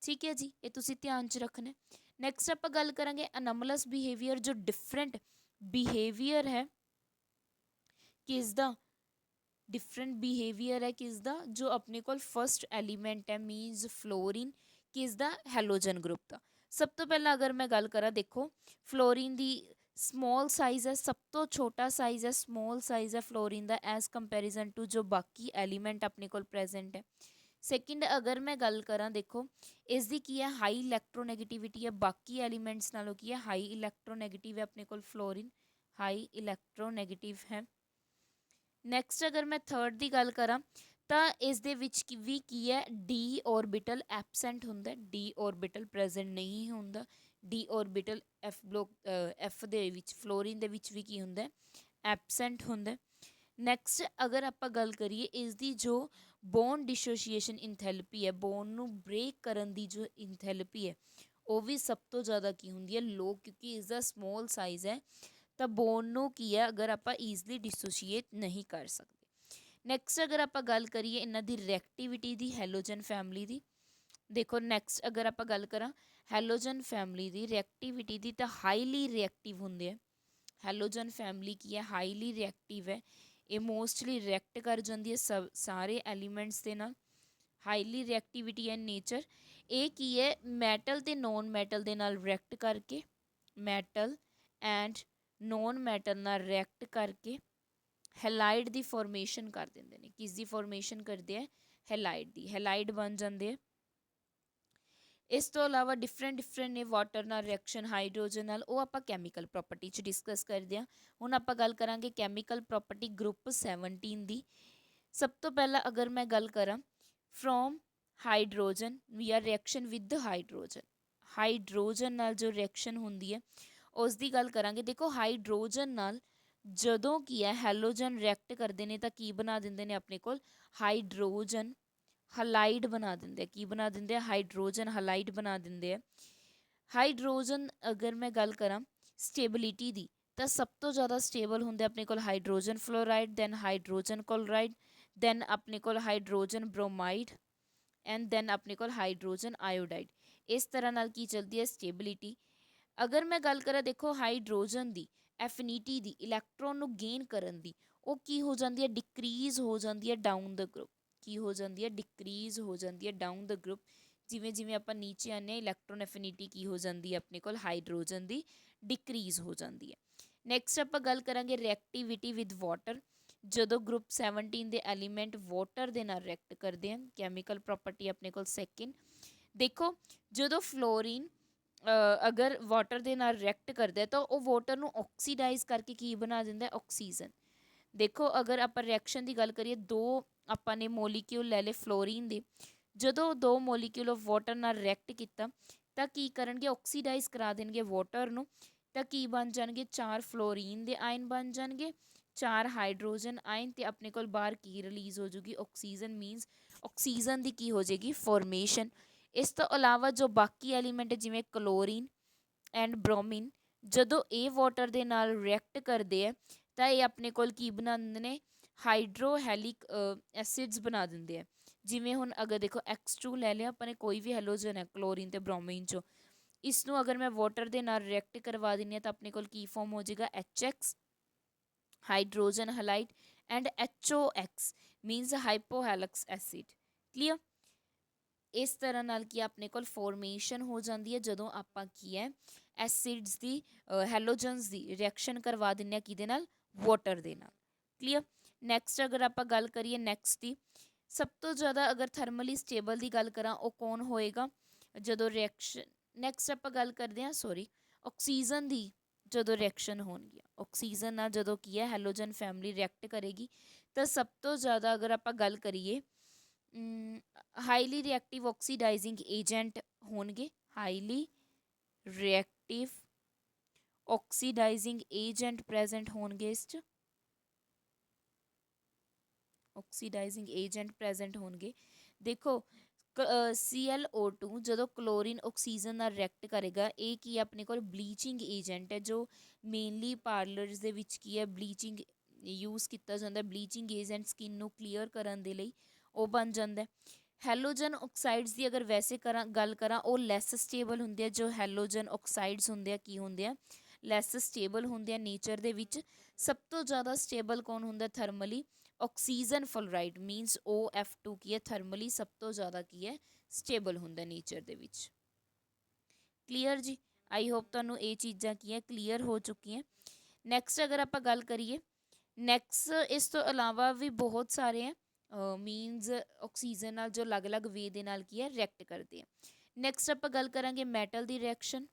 ਠੀਕ ਹੈ ਜੀ, ਇਹ ਤੁਸੀਂ ਧਿਆਨ 'ਚ ਰੱਖਣਾ। ਨੈਕਸਟ ਆਪਾਂ ਗੱਲ ਕਰਾਂਗੇ ਅਨਮਲਸ ਬਿਹੇਵੀਅਰ, ਜੋ ਡਿਫਰੈਂਟ ਬਿਹੇਵੀਅਰ ਹੈ ਕਿਸ ਦਾ, ਡਿਫਰੈਂਟ ਬਿਹੇਵੀਅਰ ਹੈ ਕਿਸ ਦਾ, ਜੋ ਆਪਣੇ ਕੋਲ ਫਸਟ ਐਲੀਮੈਂਟ ਹੈ ਮੀਨਸ ਫਲੋਰੀਨ ਕਿਸ ਦਾ, ਹੈਲੋਜਨ ਗਰੁੱਪ ਦਾ। ਸਭ ਤੋਂ ਪਹਿਲਾਂ ਅਗਰ ਮੈਂ ਗੱਲ ਕਰਾਂ, ਦੇਖੋ ਫਲੋਰੀਨ ਦੀ ਸਮੋਲ ਸਾਈਜ਼ ਹੈ, ਸਭ ਤੋਂ ਛੋਟਾ ਸਾਈਜ਼ ਹੈ, ਸਮੋਲ ਸਾਈਜ਼ ਹੈ ਫਲੋਰੀਨ ਦਾ ਐਜ਼ ਕੰਪੈਰੀਜ਼ਨ ਟੂ ਜੋ ਬਾਕੀ ਐਲੀਮੈਂਟ ਆਪਣੇ ਕੋਲ ਪ੍ਰੈਜ਼ੈਂਟ ਹੈ। ਸੈਕਿੰਡ ਅਗਰ ਮੈਂ ਗੱਲ ਕਰਾਂ, ਦੇਖੋ ਇਸ ਦੀ ਕੀ ਹੈ, ਹਾਈ ਇਲੈਕਟ੍ਰੋਨੈਗੇਟਿਵਿਟੀ ਹੈ, ਬਾਕੀ ਐਲੀਮੈਂਟਸ ਨਾਲੋਂ ਕੀ ਹੈ, ਹਾਈ ਇਲੈਕਟ੍ਰੋਨੈਗੇਟਿਵ ਹੈ ਆਪਣੇ ਕੋਲ ਫਲੋਰੀਨ, ਹਾਈ ਇਲੈਕਟ੍ਰੋਨੈਗੇਟਿਵ ਹੈ। ਨੈਕਸਟ ਅਗਰ ਮੈਂ ਥਰਡ ਦੀ ਗੱਲ ਕਰਾਂ ਤਾਂ ਇਸ ਦੇ ਵਿੱਚ ਵੀ ਕੀ ਹੈ, ਡੀ ਔਰਬਿਟਲ ਐਬਸੈਂਟ ਹੁੰਦਾ, ਡੀ ਔਰਬਿਟਲ ਪ੍ਰੈਜ਼ੈਂਟ ਨਹੀਂ ਹੁੰਦਾ, ਡੀ ਔਰਬਿਟਲ ਐਫ ਦੇ ਵਿੱਚ ਫਲੋਰੀਨ ਦੇ ਵਿੱਚ ਵੀ ਕੀ ਹੁੰਦਾ, ਐਬਸੈਂਟ ਹੁੰਦਾ। ਨੈਕਸਟ ਅਗਰ ਆਪਾਂ ਗੱਲ ਕਰੀਏ ਇਸ ਦੀ ਜੋ ਬੋਨ ਡਿਸੋਸੀਏਸ਼ਨ ਇੰਥੈਲਪੀ ਹੈ, ਬੋਨ ਨੂੰ ਬ੍ਰੇਕ ਕਰਨ ਦੀ ਜੋ ਇੰਥੈਲਪੀ ਹੈ ਉਹ ਵੀ ਸਭ ਤੋਂ ਜ਼ਿਆਦਾ ਕੀ ਹੁੰਦੀ ਹੈ, ਲੋ, ਕਿਉਂਕਿ ਇਸ ਦਾ ਸਮੋਲ ਸਾਈਜ਼ ਹੈ ਤਾਂ ਬੋਨ ਨੂੰ ਕੀ ਹੈ ਅਗਰ ਆਪਾਂ ਈਜ਼ਲੀ ਡਿਸੋਸ਼ੀਏਟ ਨਹੀਂ ਕਰ ਸਕਦੇ। ਨੈਕਸਟ ਅਗਰ ਆਪਾਂ ਗੱਲ ਕਰੀਏ ਇਹਨਾਂ ਦੀ ਰਿਐਕਟਿਵਿਟੀ ਦੀ ਹੈਲੋਜਨ ਫੈਮਲੀ ਦੀ, ਦੇਖੋ ਨੈਕਸਟ ਅਗਰ ਆਪਾਂ ਗੱਲ ਕਰਾਂ ਹੈਲੋਜਨ ਫੈਮਲੀ ਦੀ ਰਿਐਕਟਿਵਿਟੀ ਦੀ ਤਾਂ ਹਾਈਲੀ ਰਿਐਕਟਿਵ ਹੁੰਦੇ ਆ। ਹੈਲੋਜਨ ਫੈਮਲੀ ਕੀ ਹੈ, ਹਾਈਲੀ ਰਿਐਕਟਿਵ ਹੈ, ਇਹ ਮੋਸਟਲੀ ਰਿਐਕਟ ਕਰ ਜਾਂਦੀ ਹੈ ਸਾਰੇ ਐਲੀਮੈਂਟਸ ਦੇ ਨਾਲ, ਹਾਈਲੀ ਰਿਐਕਟਿਵਿਟੀ ਐਂਡ ਨੇਚਰ। ਇਹ ਕੀ ਹੈ, ਮੈਟਲ ਤੇ ਨੋਨ ਮੈਟਲ ਦੇ ਨਾਲ ਰਿਐਕਟ ਕਰਕੇ, ਮੈਟਲ ਐਂਡ ਨੋਨ ਮੈਟਲ ਨਾਲ ਰਿਐਕਟ ਕਰਕੇ ਹੈਲਾਈਡ ਦੀ ਫੋਰਮੇਸ਼ਨ ਕਰ ਦਿੰਦੇ ਨੇ। ਕਿਸ ਦੀ ਫੋਰਮੇਸ਼ਨ ਕਰਦੇ ਆ, ਹੈਲਾਈਡ ਦੀ, ਹੈਲਾਈਡ ਬਣ ਜਾਂਦੇ ਆ। ਇਸ ਤੋਂ ਇਲਾਵਾ ਡਿਫਰੈਂਟ ਨੇ ਵਾਟਰ ਨਾਲ ਰਿਐਕਸ਼ਨ, ਹਾਈਡਰੋਜਨ ਨਾਲ, ਉਹ ਆਪਾਂ ਕੈਮੀਕਲ ਪ੍ਰੋਪਰਟੀ 'ਚ ਡਿਸਕਸ ਕਰਦੇ ਹਾਂ। ਹੁਣ ਆਪਾਂ ਗੱਲ ਕਰਾਂਗੇ ਕੈਮੀਕਲ ਪ੍ਰੋਪਰਟੀ ਗਰੁੱਪ 17 ਦੀ। ਸਭ ਤੋਂ ਪਹਿਲਾਂ ਅਗਰ ਮੈਂ ਗੱਲ ਕਰਾਂ from hydrogen we are reaction with hydrogen, hydrogen ਨਾਲ ਜੋ ਰਿਐਕਸ਼ਨ ਹੁੰਦੀ ਹੈ ਉਸ ਦੀ ਗੱਲ ਕਰਾਂਗੇ। ਦੇਖੋ ਹਾਈਡਰੋਜਨ ਨਾਲ ਜਦੋਂ ਕੀ ਹੈ ਹੈਲੋਜਨ ਰਿਐਕਟ ਕਰਦੇ ਨੇ ਤਾਂ ਕੀ ਬਣਾ ਦਿੰਦੇ ਨੇ ਆਪਣੇ ਕੋਲ, ਹਾਈਡਰੋਜਨ ਹਲਾਈਡ ਬਣਾ ਦਿੰਦੇ ਆ। ਕੀ ਬਣਾ ਦਿੰਦੇ ਆ, ਹਾਈਡਰੋਜਨ ਹਲਾਈਡ ਬਣਾ ਦਿੰਦੇ ਆ। ਹਾਈਡਰੋਜਨ ਅਗਰ ਮੈਂ ਗੱਲ ਕਰਾਂ ਸਟੇਬਿਲਿਟੀ ਦੀ, ਤਾਂ ਸਭ ਤੋਂ ਜ਼ਿਆਦਾ ਸਟੇਬਲ ਹੁੰਦੇ ਆਪਣੇ ਕੋਲ hydrogen fluoride, then hydrogen chloride, then ਆਪਣੇ ਕੋਲ ਹਾਈਡਰੋਜਨ ਬ੍ਰੋਮਾਈਡ, ਐਂਡ ਦੈਨ ਆਪਣੇ ਕੋਲ ਹਾਈਡਰੋਜਨ ਆਇਓਡਾਈਡ। ਇਸ ਤਰ੍ਹਾਂ ਨਾਲ ਕੀ ਚੱਲਦੀ ਹੈ ਸਟੇਬਿਲਿਟੀ। ਅਗਰ ਮੈਂ ਗੱਲ ਕਰਾਂ ਦੇਖੋ ਹਾਈਡਰੋਜਨ ਦੀ ਐਫਿਨਿਟੀ ਦੀ, ਇਲੈਕਟ੍ਰੋਨ ਨੂੰ ਗੇਨ ਕਰਨ ਦੀ, ਉਹ ਕੀ ਹੋ ਜਾਂਦੀ ਹੈ ਡਿਕਰੀਜ਼ ਹੋ ਜਾਂਦੀ ਹੈ ਡਾਊਨ ਦ ਗਰੁੱਪ। ਕੀ ਹੋ ਜਾਂਦੀ ਹੈ ਡਿਕਰੀਜ਼ ਹੋ ਜਾਂਦੀ ਹੈ ਡਾਊਨ ਦ ਗਰੁੱਪ। ਜਿਵੇਂ ਜਿਵੇਂ ਆਪਾਂ ਨੀਚੇ ਆਉਂਦੇ ਹਾਂ ਇਲੈਕਟ੍ਰੋਨ ਐਫਿਨਿਟੀ ਕੀ ਹੋ ਜਾਂਦੀ ਹੈ ਆਪਣੇ ਕੋਲ ਹਾਈਡਰੋਜਨ ਦੀ ਡਿਕਰੀਜ਼ ਹੋ ਜਾਂਦੀ ਹੈ। ਨੈਕਸਟ ਆਪਾਂ ਗੱਲ ਕਰਾਂਗੇ ਰਿਐਕਟੀਵਿਟੀ ਵਿਦ ਵਾਟਰ। ਜਦੋਂ ਗਰੁੱਪ 17 ਦੇ ਐਲੀਮੈਂਟ ਵਾਟਰ ਦੇ ਨਾਲ ਰਿਐਕਟ ਕਰਦੇ ਹਨ, ਕੈਮੀਕਲ ਪ੍ਰੋਪਰਟੀ ਆਪਣੇ ਕੋਲ ਸੈਕਿੰਡ। ਦੇਖੋ ਜਦੋਂ ਫਲੋਰੀਨ ਅਗਰ ਵਾਟਰ ਦੇ ਨਾਲ ਰਿਐਕਟ ਕਰਦਾ ਹੈ ਤਾਂ ਉਹ ਵਾਟਰ ਨੂੰ ਆਕਸੀਡਾਈਜ਼ ਕਰਕੇ ਕੀ ਬਣਾ ਦਿੰਦਾ ਆਕਸੀਜਨ। ਦੇਖੋ ਅਗਰ ਆਪਾਂ ਰਿਐਕਸ਼ਨ ਦੀ ਗੱਲ ਕਰੀਏ, ਦੋ ਆਪਾਂ ਨੇ ਮੋਲੀਕਿਊਲ ਲੈ ਲਏ ਫਲੋਰੀਨ ਦੇ, ਜਦੋਂ ਦੋ ਮੋਲੀਕਿਊਲ ਆਫ ਵਾਟਰ ਨਾਲ ਰਿਐਕਟ ਕੀਤਾ ਤਾਂ ਕੀ ਕਰਨਗੇ ਆਕਸੀਡਾਈਜ਼ ਕਰਾ ਦੇਣਗੇ ਵਾਟਰ ਨੂੰ, ਤਾਂ ਕੀ ਬਣ ਜਾਣਗੇ 4 ਫਲੋਰੀਨ ਦੇ ਆਇਨ ਬਣ ਜਾਣਗੇ, 4 ਹਾਈਡਰੋਜਨ ਆਇਨ, ਤੇ ਆਪਣੇ ਕੋਲ ਬਾਹਰ ਕੀ ਰਿਲੀਜ਼ ਹੋ ਜੂਗੀ ਆਕਸੀਜਨ, ਮੀਨਸ ਆਕਸੀਜਨ ਦੀ ਕੀ ਹੋ ਜਾਏਗੀ ਫੋਰਮੇਸ਼ਨ। ਇਸ ਤੋਂ ਇਲਾਵਾ ਜੋ ਬਾਕੀ ਐਲੀਮੈਂਟ ਜਿਵੇਂ ਕਲੋਰੀਨ ਐਂਡ ਬ੍ਰੋਮੀਨ, ਜਦੋਂ ਇਹ ਵਾਟਰ ਦੇ ਨਾਲ ਰਿਐਕਟ ਕਰਦੇ ਆ ਤਾਂ ਇਹ ਆਪਣੇ ਕੋਲ ਕੀ ਬਣਾ ਦਿੰਦੇ ਨੇ ਹਾਈਡਰੋਹੈਲਿਕ ਐਸਿਡਸ ਬਣਾ ਦਿੰਦੇ ਆ। ਜਿਵੇਂ ਹੁਣ ਅਗਰ ਦੇਖੋ X2 ਲੈ ਲਿਆ ਆਪਾਂ ਨੇ, ਕੋਈ ਵੀ ਹੈਲੋਜਨ ਹੈ ਕਲੋਰੀਨ ਤੇ ਬ੍ਰੋਮੀਨ ਚੋਂ, ਇਸ ਨੂੰ ਅਗਰ ਮੈਂ ਵਾਟਰ ਦੇ ਨਾਲ ਰਿਐਕਟ ਕਰਵਾ ਦਿੰਦੀ ਹਾਂ ਤਾਂ ਆਪਣੇ ਕੋਲ ਕੀ ਫਾਰਮ ਹੋ ਜਾਏਗਾ HX hydrogen halide and HOX means hypohalous acid. Clear. ਇਸ ਤਰ੍ਹਾਂ ਨਾਲ ਕੀ ਆਪਣੇ ਕੋਲ ਫੋਰਮੇਸ਼ਨ ਹੋ ਜਾਂਦੀ ਹੈ ਜਦੋਂ ਆਪਾਂ ਕੀ ਹੈ ਐਸਿਡਸ ਦੀ ਹੈਲੋਜਨਸ ਦੀ ਰਿਐਕਸ਼ਨ ਕਰਵਾ ਦਿੰਦੇ ਹਾਂ ਕਿਹਦੇ ਨਾਲ ਵਾਟਰ ਦੇ ਨਾਲ। ਕਲੀਅਰ। ਨੈਕਸਟ ਅਗਰ ਆਪਾਂ ਗੱਲ ਕਰੀਏ ਨੈਕਸਟ ਦੀ, ਸਭ ਤੋਂ ਜ਼ਿਆਦਾ ਅਗਰ ਥਰਮਲੀ ਸਟੇਬਲ ਦੀ ਗੱਲ ਕਰਾਂ ਉਹ ਕੌਣ ਹੋਏਗਾ ਜਦੋਂ ਰਿਐਕਸ਼ਨ, ਨੈਕਸਟ ਆਪਾਂ ਗੱਲ ਕਰਦੇ ਹਾਂ ਆਕਸੀਜਨ ਦੀ ਜਦੋਂ ਰਿਐਕਸ਼ਨ ਹੋਣਗੀਆਂ, ਆਕਸੀਜਨ ਨਾਲ ਜਦੋਂ ਕੀ ਹੈ ਹੈਲੋਜਨ ਫੈਮਿਲੀ ਰਿਐਕਟ ਕਰੇਗੀ ਤਾਂ ਸਭ ਤੋਂ ਜ਼ਿਆਦਾ ਅਗਰ ਆਪਾਂ ਗੱਲ ਕਰੀਏ ਹਾਈਲੀ ਰਿਐਕਟਿਵ ਆਕਸੀਡਾਈਜ਼ਿੰਗ ਏਜੰਟ ਹੋਣਗੇ, ਹਾਈਲੀ ਰਿਐਕਟਿਵ ਆਕਸੀਡਾਈਜ਼ਿੰਗ ਏਜੰਟ ਪ੍ਰੈਜ਼ੈਂਟ ਹੋਣਗੇ ਇਸ 'ਚ, ਆਕਸੀਡਾਈਜ਼ਿੰਗ ਏਜੰਟ ਪ੍ਰੈਜ਼ੈਂਟ ਹੋਣਗੇ। ਦੇਖੋ ClO2 ਜਦੋਂ ਕਲੋਰੀਨ ਆਕਸੀਜਨ ਨਾਲ ਰਿਐਕਟ ਕਰੇਗਾ, ਇਹ ਕੀ ਆਪਣੇ ਕੋਲ ਬਲੀਚਿੰਗ ਏਜੰਟ ਹੈ ਜੋ ਮੇਨਲੀ ਪਾਰਲਰਸ ਦੇ ਵਿੱਚ ਕੀ ਹੈ ਬਲੀਚਿੰਗ ਯੂਜ਼ ਕੀਤਾ ਜਾਂਦਾ, ਬਲੀਚਿੰਗ ਏਜੰਟ ਸਕਿਨ ਨੂੰ ਕਲੀਅਰ ਕਰਨ ਦੇ ਲਈ ਉਹ ਬਣ ਜਾਂਦਾ। ਹੈਲੋਜਨ ਆਕਸਾਈਡਸ ਦੀ ਅਗਰ ਵੈਸੇ ਗੱਲ ਕਰਾਂ ਉਹ ਲੈਸ ਸਟੇਬਲ ਹੁੰਦੇ ਆ, ਜੋ ਹੈਲੋਜਨ ਆਕਸਾਈਡਸ ਹੁੰਦੇ ਆ ਕੀ ਹੁੰਦੇ ਆ ਲੈਸ ਸਟੇਬਲ ਹੁੰਦੇ ਆ ਨੇਚਰ ਦੇ ਵਿੱਚ। ਸਭ ਤੋਂ ਜ਼ਿਆਦਾ ਸਟੇਬਲ ਕੌਣ ਹੁੰਦਾ ਥਰਮਲੀ ਆਕਸੀਜਨ ਫਲੋਰਾਈਡ ਮੀਨਸ OF2 ਕੀ ਹੈ ਥਰਮਲੀ ਸਭ ਤੋਂ ਜ਼ਿਆਦਾ ਕੀ ਹੈ ਸਟੇਬਲ ਹੁੰਦਾ ਨੇਚਰ ਦੇ ਵਿੱਚ। ਕਲੀਅਰ ਜੀ। ਆਈ ਹੋਪ ਤੁਹਾਨੂੰ ਇਹ ਚੀਜ਼ਾਂ ਕੀ ਹੈ ਕਲੀਅਰ ਹੋ ਚੁੱਕੀਆਂ। ਨੈਕਸਟ ਅਗਰ ਆਪਾਂ ਗੱਲ ਕਰੀਏ, ਨੈਕਸਟ ਇਸ ਤੋਂ ਇਲਾਵਾ ਵੀ ਬਹੁਤ ਸਾਰੇ ਹੈ ਮੀਨਸ ਆਕਸੀਜਨ ਨਾਲ ਜੋ ਅਲੱਗ-ਅਲੱਗ ਵੇ ਦੇ ਨਾਲ ਕੀ ਹੈ ਰਿਐਕਟ ਕਰਦੇ ਆ। ਨੈਕਸਟ ਆਪਾਂ ਗੱਲ ਕਰਾਂਗੇ ਮੈਟਲ ਦੀ ਰਿਐਕਸ਼ਨ।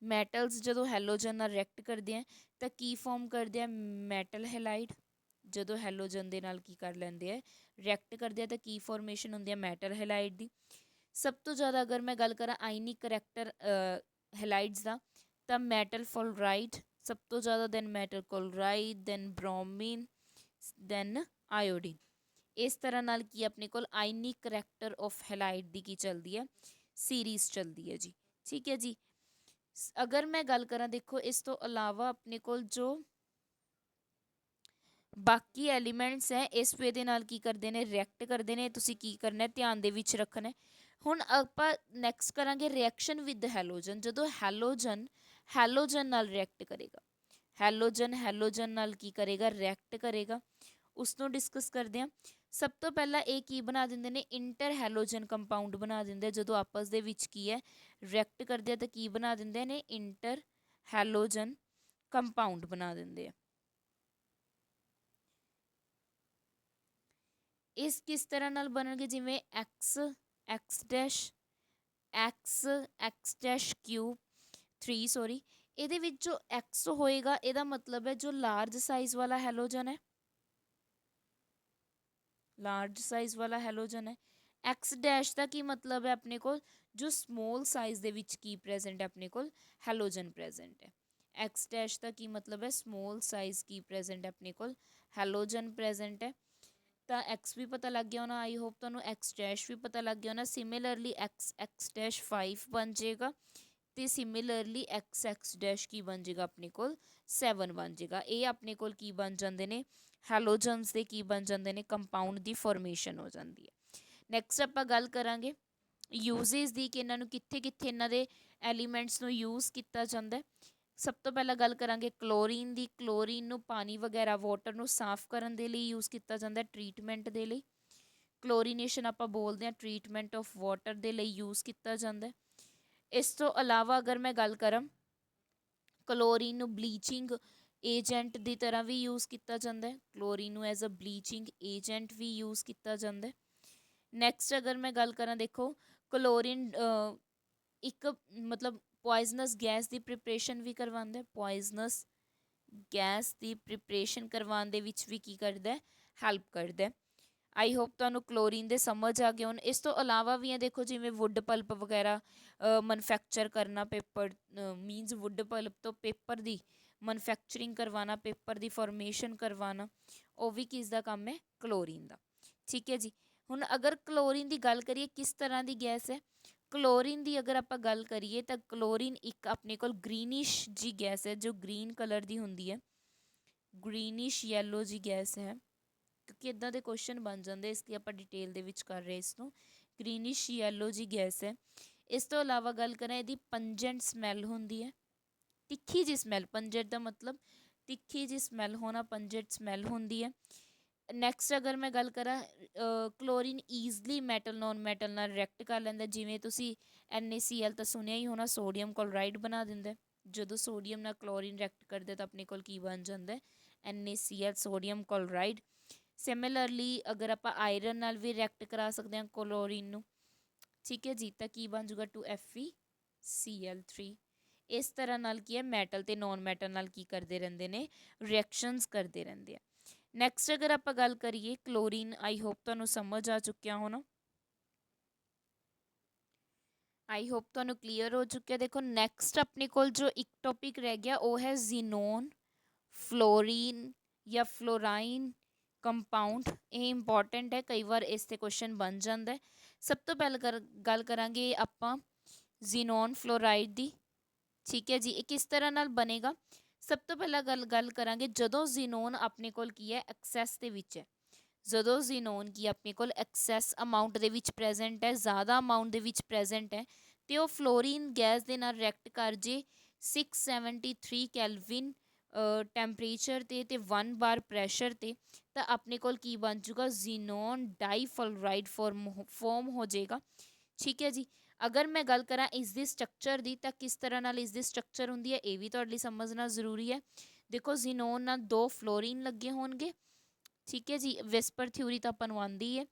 ਮੈਟਲਸ ਜਦੋਂ ਹੈਲੋਜਨ ਨਾਲ ਰਿਐਕਟ ਕਰਦੇ ਆ ਤਾਂ ਕੀ ਫਾਰਮ ਕਰਦੇ ਆ ਮੈਟਲ ਹੈਲਾਈਡ। ਜਦੋਂ ਹੈਲੋਜਨ ਦੇ ਨਾਲ ਕੀ ਕਰ ਲੈਂਦੇ ਆ ਰਿਐਕਟ ਕਰਦੇ ਆ ਤਾਂ ਕੀ ਫੋਰਮੇਸ਼ਨ ਹੁੰਦੀ ਹੈ ਮੈਟਲ ਹੈਲਾਈਡ ਦੀ। ਸਭ ਤੋਂ ਜ਼ਿਆਦਾ ਅਗਰ ਮੈਂ ਗੱਲ ਕਰਾਂ ਆਇਨਿਕ ਕਰੈਕਟਰ ਹੈਲਾਈਡਸ ਦਾ ਤਾਂ ਮੈਟਲ ਫਲੋਰਾਈਡ ਸਭ ਤੋਂ ਜ਼ਿਆਦਾ, than metal chloride, than bromine, than iodine. ਇਸ ਤਰ੍ਹਾਂ ਨਾਲ ਕੀ ਆਪਣੇ ਕੋਲ ਆਇਨਿਕ ਕਰੈਕਟਰ ਆਫ ਹੈਲਾਈਡ ਦੀ ਕੀ ਚੱਲਦੀ ਹੈ ਸੀਰੀਜ਼ ਚੱਲਦੀ ਹੈ ਜੀ। ਠੀਕ ਹੈ ਜੀ। ਅਗਰ ਮੈਂ ਗੱਲ ਕਰਾਂ ਦੇਖੋ ਇਸ ਤੋਂ ਇਲਾਵਾ ਆਪਣੇ ਕੋਲ ਜੋ ਬਾਕੀ ਐਲੀਮੈਂਟਸ ਹੈ ਇਸ ਵੇ ਦੇ ਨਾਲ ਕੀ ਕਰਦੇ ਨੇ ਰਿਐਕਟ ਕਰਦੇ ਨੇ, ਤੁਸੀਂ ਕੀ ਕਰਨਾ ਧਿਆਨ ਦੇ ਵਿੱਚ ਰੱਖਣਾ। ਹੁਣ ਆਪਾਂ ਨੈਕਸਟ ਕਰਾਂਗੇ ਰਿਐਕਸ਼ਨ ਵਿਦ ਹੈਲੋਜਨ। ਜਦੋਂ ਹੈਲੋਜਨ ਨਾਲ ਰਿਐਕਟ ਕਰੇਗਾ, ਹੈਲੋਜਨ ਨਾਲ ਕੀ ਕਰੇਗਾ ਰਿਐਕਟ ਕਰੇਗਾ, ਉਸ ਨੂੰ ਡਿਸਕਸ ਕਰਦੇ ਹਾਂ। ਸਭ ਤੋਂ ਪਹਿਲਾਂ ਇਹ ਕੀ ਬਣਾ ਦਿੰਦੇ ਨੇ ਇੰਟਰ ਹੈਲੋਜਨ ਕੰਪਾਊਂਡ ਬਣਾ ਦਿੰਦੇ, ਜਦੋਂ ਆਪਸ ਦੇ ਵਿੱਚ ਕੀ ਹੈ ਰਿਐਕਟ ਕਰਦੇ ਆ ਤਾਂ ਕੀ ਬਣਾ ਦਿੰਦੇ ਨੇ ਇੰਟਰ ਹੈਲੋਜਨ ਕੰਪਾਊਂਡ ਬਣਾ ਦਿੰਦੇ ਆ। ਇਸ ਕਿਸ ਤਰ੍ਹਾਂ ਨਾਲ ਬਣਨਗੇ ਜਿਵੇਂ x ਡੈਸ਼ ਕਿਊਬ 3 ਸੌਰੀ, ਇਹਦੇ ਵਿੱਚ ਜੋ x ਹੋਏਗਾ ਇਹਦਾ ਮਤਲਬ ਹੈ ਜੋ ਲਾਰਜ ਸਾਈਜ਼ ਵਾਲਾ ਹੈਲੋਜਨ ਹੈ, ਲਾਰਜ ਸਾਈਜ਼ ਵਾਲਾ ਹੈਲੋਜਨ ਹੈ। x ਡੈਸ਼ ਦਾ ਕੀ ਮਤਲਬ ਹੈ ਆਪਣੇ ਕੋਲ ਜੋ ਸਮੋਲ ਸਾਈਜ਼ ਦੇ ਵਿੱਚ ਕੀ ਪ੍ਰੈਜ਼ੈਂਟ ਹੈ ਆਪਣੇ ਕੋਲ ਹੈਲੋਜਨ ਪ੍ਰੈਜ਼ੈਂਟ ਹੈ। x ਡੈਸ਼ ਦਾ ਕੀ ਮਤਲਬ ਹੈ ਸਮੋਲ ਸਾਈਜ਼ ਕੀ ਪ੍ਰੈਜ਼ੈਂਟ ਹੈ ਆਪਣੇ ਕੋਲ ਹੈਲੋਜਨ ਪ੍ਰੈਜ਼ੈਂਟ ਹੈ। ਤਾਂ x ਵੀ ਪਤਾ ਲੱਗ ਗਿਆ ਹੋਣਾ। ਆਈ ਹੋਪ ਤੁਹਾਨੂੰ x ਡੈਸ਼ ਵੀ ਪਤਾ ਲੱਗ ਗਿਆ ਹੋਣਾ। ਸਿਮਿਲਰਲੀ x ਡੈਸ਼ 5 ਬਣ ਜਾਏਗਾ ਤੇ ਸਿਮਿਲਰਲੀ x ਡੈਸ਼ ਕੀ ਬਣ ਜਾਏਗਾ ਆਪਣੇ ਕੋਲ 7 ਬਣ ਜਾਏਗਾ। ਇਹ ਆਪਣੇ ਕੋਲ ਕੀ ਬਣ ਜਾਂਦੇ ਨੇ, ਹੈਲੋਜਨਸ ਦੇ ਕੀ ਬਣ ਜਾਂਦੇ ਨੇ, ਕੰਪਾਊਂਡ ਦੀ ਫਾਰਮੇਸ਼ਨ ਹੋ ਜਾਂਦੀ ਹੈ। ਨੈਕਸਟ ਆਪਾਂ ਗੱਲ ਕਰਾਂਗੇ ਯੂਜ਼ੇਸ ਦੀ, ਕਿ ਇਹਨਾਂ ਨੂੰ ਕਿੱਥੇ ਕਿੱਥੇ ਇਹਨਾਂ ਦੇ ਐਲੀਮੈਂਟਸ ਨੂੰ ਯੂਜ਼ ਕੀਤਾ ਜਾਂਦਾ ਹੈ। ਸਭ ਤੋਂ ਪਹਿਲਾਂ ਗੱਲ ਕਰਾਂਗੇ ਕਲੋਰੀਨ ਦੀ। ਕਲੋਰੀਨ ਨੂੰ ਪਾਣੀ ਵਗੈਰਾ ਵਾਟਰ ਨੂੰ ਸਾਫ਼ ਕਰਨ ਦੇ ਲਈ ਯੂਜ਼ ਕੀਤਾ ਜਾਂਦਾ, ਟਰੀਟਮੈਂਟ ਦੇ ਲਈ। ਕਲੋਰੀਨੇਸ਼ਨ ਆਪਾਂ ਬੋਲਦੇ ਹਾਂ ਟਰੀਟਮੈਂਟ ਆਫ ਵਾਟਰ ਦੇ ਲਈ ਯੂਜ਼ ਕੀਤਾ ਜਾਂਦਾ। ਇਸ ਤੋਂ ਇਲਾਵਾ ਅਗਰ ਮੈਂ ਗੱਲ ਕਰਾਂ, ਕਲੋਰੀਨ ਨੂੰ ਬਲੀਚਿੰਗ ਏਜੰਟ ਦੀ ਤਰ੍ਹਾਂ ਵੀ ਯੂਜ਼ ਕੀਤਾ ਜਾਂਦਾ ਹੈ। ਕਲੋਰੀਨ ਨੂੰ ਐਜ਼ ਅ ਬਲੀਚਿੰਗ ਏਜੰਟ ਵੀ ਯੂਜ਼ ਕੀਤਾ ਜਾਂਦਾ। ਨੈਕਸਟ ਅਗਰ ਮੈਂ ਗੱਲ ਕਰਾਂ, ਦੇਖੋ ਕਲੋਰੀਨ ਇੱਕ ਮਤਲਬ ਪੋਇਜ਼ਨਸ ਗੈਸ ਦੀ ਪ੍ਰਿਪਰੇਸ਼ਨ ਵੀ ਕਰਵਾਉਂਦਾ। ਪੋਇਜ਼ਨਸ ਗੈਸ ਦੀ ਪ੍ਰਿਪਰੇਸ਼ਨ ਕਰਵਾਉਣ ਦੇ ਵਿੱਚ ਵੀ ਕੀ ਕਰਦਾ, ਹੈਲਪ ਕਰਦਾ। ਆਈ ਹੋਪ ਤੁਹਾਨੂੰ ਕਲੋਰੀਨ ਦੇ ਸਮਝ ਆ ਗਏ ਹੋਣ। ਇਸ ਤੋਂ ਇਲਾਵਾ ਵੀ ਹੈ, ਦੇਖੋ ਜਿਵੇਂ ਵੁੱਡ ਪਲਪ ਵਗੈਰਾ ਮੈਨੂਫੈਕਚਰ ਕਰਨਾ, ਪੇਪਰ ਮੀਨਸ ਵੁੱਡ ਪਲਪ ਤੋਂ ਪੇਪਰ ਦੀ ਮੈਨੂਫੈਕਚਰਿੰਗ ਕਰਵਾਉਣਾ, ਪੇਪਰ ਦੀ ਫਾਰਮੇਸ਼ਨ ਕਰਵਾਉਣਾ, ਉਹ ਵੀ ਕਿਸ ਦਾ ਕੰਮ ਹੈ, ਕਲੋਰੀਨ ਦਾ। ਠੀਕ ਹੈ ਜੀ। ਹੁਣ ਅਗਰ ਕਲੋਰੀਨ ਦੀ ਗੱਲ ਕਰੀਏ ਕਿਸ ਤਰ੍ਹਾਂ ਦੀ ਗੈਸ ਹੈ, ਕਲੋਰੀਨ ਦੀ ਅਗਰ ਆਪਾਂ ਗੱਲ ਕਰੀਏ ਤਾਂ ਕਲੋਰੀਨ ਇੱਕ ਆਪਣੇ ਕੋਲ ਗ੍ਰੀਨਿਸ਼ ਜੀ ਗੈਸ ਹੈ, ਜੋ ਗ੍ਰੀਨ ਕਲਰ ਦੀ ਹੁੰਦੀ ਹੈ, ਗ੍ਰੀਨਿਸ਼ ਯੈਲੋ ਜੀ ਗੈਸ ਹੈ, ਕਿਉਂਕਿ ਇੱਦਾਂ ਦੇ ਕੁਐਸਚਨ ਬਣ ਜਾਂਦੇ, ਇਸ ਲਈ ਆਪਾਂ ਡਿਟੇਲ ਦੇ ਵਿੱਚ ਕਰ ਰਹੇ ਇਸ ਨੂੰ। ਗ੍ਰੀਨਿਸ਼ ਯੈਲੋ ਜੀ ਗੈਸ ਹੈ। ਇਸ ਤੋਂ ਇਲਾਵਾ ਗੱਲ ਕਰਾਂ, ਇਹਦੀ ਪੰਜੈਂਟ ਸਮੈਲ ਹੁੰਦੀ ਹੈ, ਤਿੱਖੀ ਜੀ ਸਮੈਲ। ਪੰਜੈਂਟ ਦਾ ਮਤਲਬ ਤਿੱਖੀ ਜੀ ਸਮੈਲ ਹੋਣਾ, ਪੰਜੈਂਟ ਸਮੈਲ ਹੁੰਦੀ ਹੈ। ਨੈਕਸਟ ਅਗਰ ਮੈਂ ਗੱਲ ਕਰਾਂ, chlorine easily metal non metal ਨਾਲ ਰਿਐਕਟ ਕਰ ਲੈਂਦਾ। ਜਿਵੇਂ ਤੁਸੀਂ NaCl ਤਾਂ ਸੁਣਿਆ ਹੀ ਹੋਣਾ, ਸੋਡੀਅਮ ਕਲੋਰਾਈਡ ਬਣਾ ਦਿੰਦਾ। ਜਦੋਂ ਸੋਡੀਅਮ ਨਾਲ ਕਲੋਰੀਨ ਰਿਐਕਟ ਕਰਦੇ ਤਾਂ ਆਪਣੇ ਕੋਲ ਕੀ ਬਣ ਜਾਂਦਾ, NaCl, ਸੋਡੀਅਮ ਕਲੋਰਾਈਡ। ਸਿਮਿਲਰਲੀ ਅਗਰ ਆਪਾਂ ਆਇਰਨ ਨਾਲ ਵੀ ਰਿਐਕਟ ਕਰਾ ਸਕਦੇ ਹਾਂ ਕਲੋਰੀਨ ਨੂੰ, ਠੀਕ ਹੈ ਜੀ, ਤਾਂ ਕੀ ਬਣ ਜੂਗਾ 2FeCl3। ਇਸ ਤਰ੍ਹਾਂ ਨਾਲ ਕੀ ਹੈ, ਮੈਟਲ ਤੇ ਨੋਨ ਮੈਟਲ ਨਾਲ ਕੀ ਕਰਦੇ ਰਹਿੰਦੇ ਨੇ, ਰਿਐਕਸ਼ਨਸ ਕਰਦੇ ਰਹਿੰਦੇ ਆ। ਨੈਕਸਟ ਅਗਰ ਆਪਾਂ ਗੱਲ ਕਰੀਏ ਕਲੋਰੀਨ, ਆਈ ਹੋਪ ਤੁਹਾਨੂੰ ਸਮਝ ਆ ਚੁੱਕਿਆ ਹੋਣਾ, ਆਈ ਹੋਪ ਤੁਹਾਨੂੰ ਕਲੀਅਰ ਹੋ ਚੁੱਕਿਆ। ਦੇਖੋ ਨੈਕਸਟ ਆਪਣੇ ਕੋਲ ਜੋ ਇੱਕ ਟੌਪਿਕ ਰਹਿ ਗਿਆ ਉਹ ਹੈ ਜ਼ੀਨੋਨ, ਫਲੋਰੀਨ ਜਾਂ ਫਲੋਰਾਈਨ ਕੰਪਾਊਂਡ। ਇਹ ਇੰਪੋਰਟੈਂਟ ਹੈ, ਕਈ ਵਾਰ ਇਸ 'ਤੇ ਕੁਐਸਚਨ ਬਣ ਜਾਂਦਾ। ਸਭ ਤੋਂ ਪਹਿਲਾਂ ਗੱਲ ਕਰਾਂਗੇ ਆਪਾਂ ਜ਼ੀਨੋਨ ਫਲੋਰਾਈਡ ਦੀ। ਠੀਕ ਹੈ ਜੀ। ਇਹ ਕਿਸ ਤਰ੍ਹਾਂ ਨਾਲ ਬਣੇਗਾ, ਸਭ ਤੋਂ ਪਹਿਲਾਂ ਗੱਲ ਕਰਾਂਗੇ ਜਦੋਂ ਜ਼ੀਨੋਨ ਆਪਣੇ ਕੋਲ ਕੀ ਹੈ, ਐਕਸੈਸ ਦੇ ਵਿੱਚ ਹੈ। ਜਦੋਂ ਜ਼ੀਨੋਨ ਕੀ ਆਪਣੇ ਕੋਲ ਐਕਸੈਸ ਅਮਾਊਂਟ ਦੇ ਵਿੱਚ ਪ੍ਰੈਜ਼ੈਂਟ ਹੈ, ਜ਼ਿਆਦਾ ਅਮਾਊਂਟ ਦੇ ਵਿੱਚ ਪ੍ਰੈਜ਼ੈਂਟ ਹੈ, ਅਤੇ ਉਹ ਫਲੋਰੀਨ ਗੈਸ ਦੇ ਨਾਲ ਰਿਐਕਟ ਕਰ ਜੇ 673 ਕੈਲਵਿਨ ਟੈਂਪਰੇਚਰ 'ਤੇ 1 ਬਾਰ ਪ੍ਰੈਸ਼ਰ 'ਤੇ, ਤਾਂ ਆਪਣੇ ਕੋਲ ਕੀ ਬਣ ਜੂਗਾ, ਜ਼ੀਨੋਨ ਡਾਈਫਲੋਰਾਈਡ ਫੋਰਮ ਹੋ ਜਾਏਗਾ। ਠੀਕ ਹੈ ਜੀ। ਅਗਰ ਮੈਂ ਗੱਲ ਕਰਾਂ ਇਸ ਦੀ ਸਟਰਕਚਰ ਦੀ, ਤਾਂ ਕਿਸ ਤਰ੍ਹਾਂ ਨਾਲ ਇਸ ਦੀ ਸਟਰਕਚਰ ਹੁੰਦੀ ਹੈ, ਇਹ ਵੀ ਤੁਹਾਡੇ ਲਈ ਸਮਝਣਾ ਜ਼ਰੂਰੀ ਹੈ। ਦੇਖੋ ਜ਼ੀਨੋਨ ਨਾਲ 2 ਫਲੋਰੀਨ ਲੱਗੇ ਹੋਣਗੇ, ਠੀਕ ਹੈ ਜੀ, ਵਿਸਪਰ ਥਿਊਰੀ ਤਾਂ ਆਪਾਂ ਨੂੰ ਆਉਂਦੀ ਹੈ।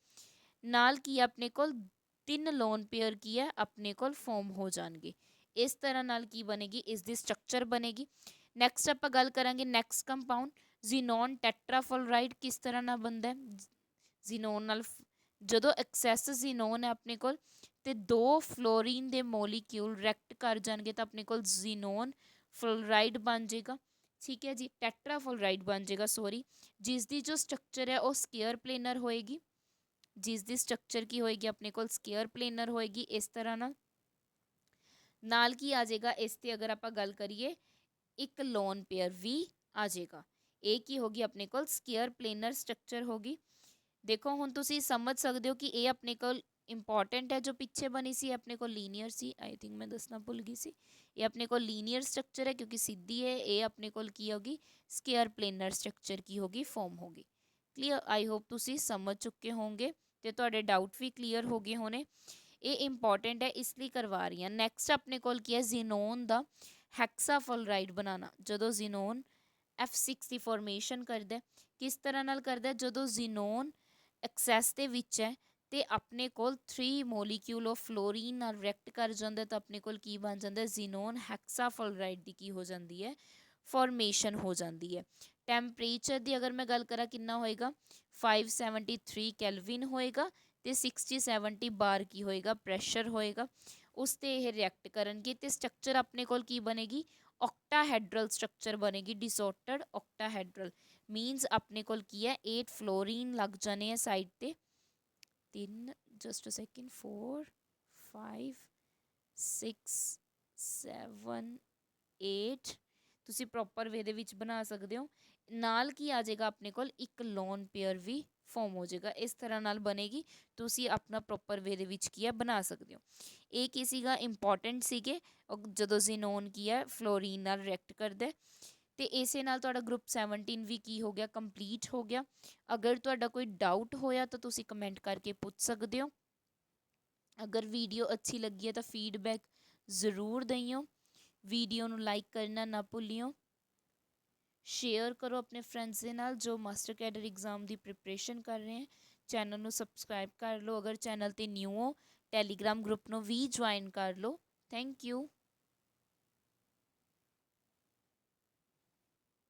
ਨਾਲ ਕੀ ਆਪਣੇ ਕੋਲ 3 ਲੋਨ ਪੇਅਰ ਕੀ ਹੈ, ਆਪਣੇ ਕੋਲ ਫੋਰਮ ਹੋ ਜਾਣਗੇ। ਇਸ ਤਰ੍ਹਾਂ ਨਾਲ ਕੀ ਬਣੇਗੀ, ਇਸ ਦੀ ਸਟਰਕਚਰ ਬਣੇਗੀ। ਨੈਕਸਟ ਆਪਾਂ ਗੱਲ ਕਰਾਂਗੇ ਨੈਕਸਟ ਕੰਪਾਊਂਡ ਜ਼ੀਨੋਨ ਟੈਟਰਾਫਲੋਰਾਈਡ ਕਿਸ ਤਰ੍ਹਾਂ ਨਾਲ ਬਣਦਾ। ਜ਼ੀਨੋਨ ਨਾਲ ਜਦੋਂ ਐਕਸੈਸ ਜ਼ੀਨੋਨ ਹੈ ਆਪਣੇ ਕੋਲ, ਤੇ 2 ਫਲੋਰੀਨ ਦੇ ਮੋਲੀਕਿਊਲ ਰਿਐਕਟ ਕਰ ਜਾਣਗੇ, ਤਾਂ ਆਪਣੇ ਕੋਲ ਜ਼ੀਨੋਨ ਫਲੋਰਾਈਡ ਬਣ ਜਾਏਗਾ। ਠੀਕ ਹੈ ਜੀ, ਟੈਟਰਾਫਲੋਰਾਈਡ ਬਣ ਜਾਏਗਾ, ਸੋਰੀ, ਜਿਸ ਦੀ ਜੋ ਸਟਰਕਚਰ ਹੈ ਉਹ ਸਕੇਅਰ ਪਲੇਨਰ ਹੋਏਗੀ। ਜਿਸ ਦੀ ਸਟਰਕਚਰ ਕੀ ਹੋਏਗੀ, ਆਪਣੇ ਕੋਲ ਸਕੇਅਰ ਪਲੇਨਰ ਹੋਏਗੀ। ਇਸ ਤਰ੍ਹਾਂ ਨਾਲ ਕੀ ਆ ਜਾਏਗਾ, ਇਸ 'ਤੇ ਅਗਰ ਆਪਾਂ ਗੱਲ ਕਰੀਏ ਇੱਕ ਲੋਨ ਪੇਅਰ ਵੀ ਆ ਜਾਏਗਾ। ਇਹ ਕੀ ਹੋਗੀ, ਆਪਣੇ ਕੋਲ ਸਕੇਅਰ ਪਲੇਨਰ ਸਟਰਕਚਰ ਹੋਗੀ। ਦੇਖੋ ਹੁਣ ਤੁਸੀਂ ਸਮਝ ਸਕਦੇ ਹੋ ਕਿ ਇਹ ਆਪਣੇ ਕੋਲ ਇੰਪੋਰਟੈਂਟ ਹੈ, ਜੋ ਪਿੱਛੇ ਬਣੀ ਸੀ ਆਪਣੇ ਕੋਲ ਲੀਨੀਅਰ ਸੀ। ਆਈ ਥਿੰਕ ਮੈਂ ਦੱਸਣਾ ਭੁੱਲ ਗਈ ਸੀ, ਇਹ ਆਪਣੇ ਕੋਲ ਲੀਨੀਅਰ ਸਟਰਕਚਰ ਹੈ ਕਿਉਂਕਿ ਸਿੱਧੀ ਹੈ। ਇਹ ਆਪਣੇ ਕੋਲ ਕੀ ਹੋਗੀ, ਸਕੇਅਰ ਪਲੇਨਰ ਸਟਰਕਚਰ ਕੀ ਹੋਗੀ, ਫੋਰਮ ਹੋਗੀ। ਕਲੀਅਰ, ਆਈ ਹੋਪ ਤੁਸੀਂ ਸਮਝ ਚੁੱਕੇ ਹੋਵੋਗੇ ਤੇ ਤੁਹਾਡੇ ਡਾਊਟ ਵੀ ਕਲੀਅਰ ਹੋ ਗਏ ਹੋਣੇ। ਇਹ ਇੰਪੋਰਟੈਂਟ ਹੈ, ਇਸ ਲਈ ਕਰਵਾ ਰਹੀ ਹਾਂ। ਨੈਕਸਟ ਆਪਣੇ ਕੋਲ ਕੀ ਹੈ, ਜ਼ੀਨੋਨ ਦਾ ਹੈਕਸਾਫਲੋਰਾਈਡ ਬਣਾਉਣਾ। ਜਦੋਂ ਜ਼ੀਨੋਨ F6 ਦੀ ਫੋਰਮੇਸ਼ਨ ਕਰਦਾ, ਕਿਸ ਤਰ੍ਹਾਂ ਨਾਲ ਕਰਦਾ, ਜਦੋਂ ਜ਼ੀਨੋਨ ਐਕਸੈਸ ਦੇ ਵਿੱਚ ਹੈ ਤੇ ਆਪਣੇ ਕੋਲ 3 ਮੋਲੀਕਿਊਲ ਆਫ ਫਲੋਰੀਨ ਨਾਲ ਰਿਐਕਟ ਕਰ ਜਾਂਦਾ, ਤਾਂ ਆਪਣੇ ਕੋਲ ਕੀ ਬਣ ਜਾਂਦਾ, ਜ਼ੀਨੋਨ ਹੈਕਸਾਫਲੋਰਾਈਡ ਦੀ ਕੀ ਹੋ ਜਾਂਦੀ ਹੈ, ਫੋਰਮੇਸ਼ਨ ਹੋ ਜਾਂਦੀ ਹੈ। ਟੈਂਪਰੇਚਰ ਦੀ ਅਗਰ ਮੈਂ ਗੱਲ ਕਰਾਂ ਕਿੰਨਾ ਹੋਏਗਾ, 573 ਕੈਲਵਿਨ ਹੋਏਗਾ, ਤੇ 60-70 ਬਾਰ ਕੀ ਹੋਏਗਾ, ਪ੍ਰੈਸ਼ਰ ਹੋਏਗਾ। ਉਸ 'ਤੇ ਇਹ ਰਿਐਕਟ ਕਰਨਗੇ ਤੇ ਸਟਰਕਚਰ ਆਪਣੇ ਕੋਲ ਕੀ ਬਣੇਗੀ, ਔਕਟਾਹੈਡਰਲ ਸਟਰਕਚਰ ਬਣੇਗੀ, ਡਿਸਆਰਡਰਡ ਔਕਟਾਹੈਡਰਲ। ਮੀਨਸ ਆਪਣੇ ਕੋਲ ਕੀ ਹੈ 8 ਫਲੋਰੀਨ ਲੱਗ ਜਾਣੇ ਆ ਸਾਈਡ ਤੇ 3 ਜਸਟ ਅ ਸੈਕਿੰਡ 4 5 6 7 8 ਤੁਸੀਂ ਪ੍ਰੋਪਰ ਵੇ ਦੇ ਵਿੱਚ ਬਣਾ ਸਕਦੇ ਹੋ। ਨਾਲ ਕੀ ਆ ਜਾਏਗਾ ਆਪਣੇ ਕੋਲ ਇੱਕ ਲੋਨ ਪੇਅਰ ਵੀ ਫਾਰਮ ਹੋ ਜਾਏਗਾ। ਇਸ ਤਰ੍ਹਾਂ ਨਾਲ ਬਣੇਗੀ, ਤੁਸੀਂ ਆਪਣਾ ਪ੍ਰੋਪਰ ਵੇ ਦੇ ਵਿੱਚ ਕੀ ਹੈ ਬਣਾ ਸਕਦੇ ਹੋ। ਇਹ ਕੀ ਸੀਗਾ ਇੰਪੋਰਟੈਂਟ ਸੀਗੇ ਜਦੋਂ ਜ਼ੀਨੋਨ ਕੀ ਹੈ ਫਲੋਰੀਨ ਨਾਲ ਰਿਐਕਟ ਕਰਦਾ। ਤੇ ਇਸੇ ਨਾਲ ਤੁਹਾਡਾ ਗਰੁੱਪ 17 ਵੀ ਕੀ ਹੋ ਗਿਆ ਕੰਪਲੀਟ ਹੋ ਗਿਆ। ਅਗਰ ਤੁਹਾਡਾ ਕੋਈ ਡਾਊਟ ਹੋਇਆ ਤਾਂ ਤੁਸੀਂ ਕਮੈਂਟ ਕਰਕੇ ਪੁੱਛ ਸਕਦੇ ਹੋ। ਅਗਰ ਵੀਡੀਓ ਅੱਛੀ ਲੱਗੀ ਹੈ ਤਾਂ ਫੀਡਬੈਕ ਜ਼ਰੂਰ ਦਈਓ। ਵੀਡੀਓ ਨੂੰ ਲਾਈਕ ਕਰਨਾ ਨਾ ਭੁੱਲਿਓ। ਸ਼ੇਅਰ ਕਰੋ ਆਪਣੇ ਫਰੈਂਡਸ ਦੇ ਨਾਲ ਜੋ ਮਾਸਟਰ ਕੈਡਰ ਐਗਜ਼ਾਮ ਦੀ ਪ੍ਰਿਪਰੇਸ਼ਨ ਕਰ ਰਹੇ ਹੈ। ਚੈਨਲ ਨੂੰ ਸਬਸਕ੍ਰਾਈਬ ਕਰ ਲਓ। ਅਗਰ ਚੈਨਲ 'ਤੇ ਨਿਊ ਹੋ ਟੈਲੀਗ੍ਰਾਮ ਗਰੁੱਪ ਨੂੰ ਵੀ ਜੁਆਇਨ ਕਰ ਲਓ। Thank you.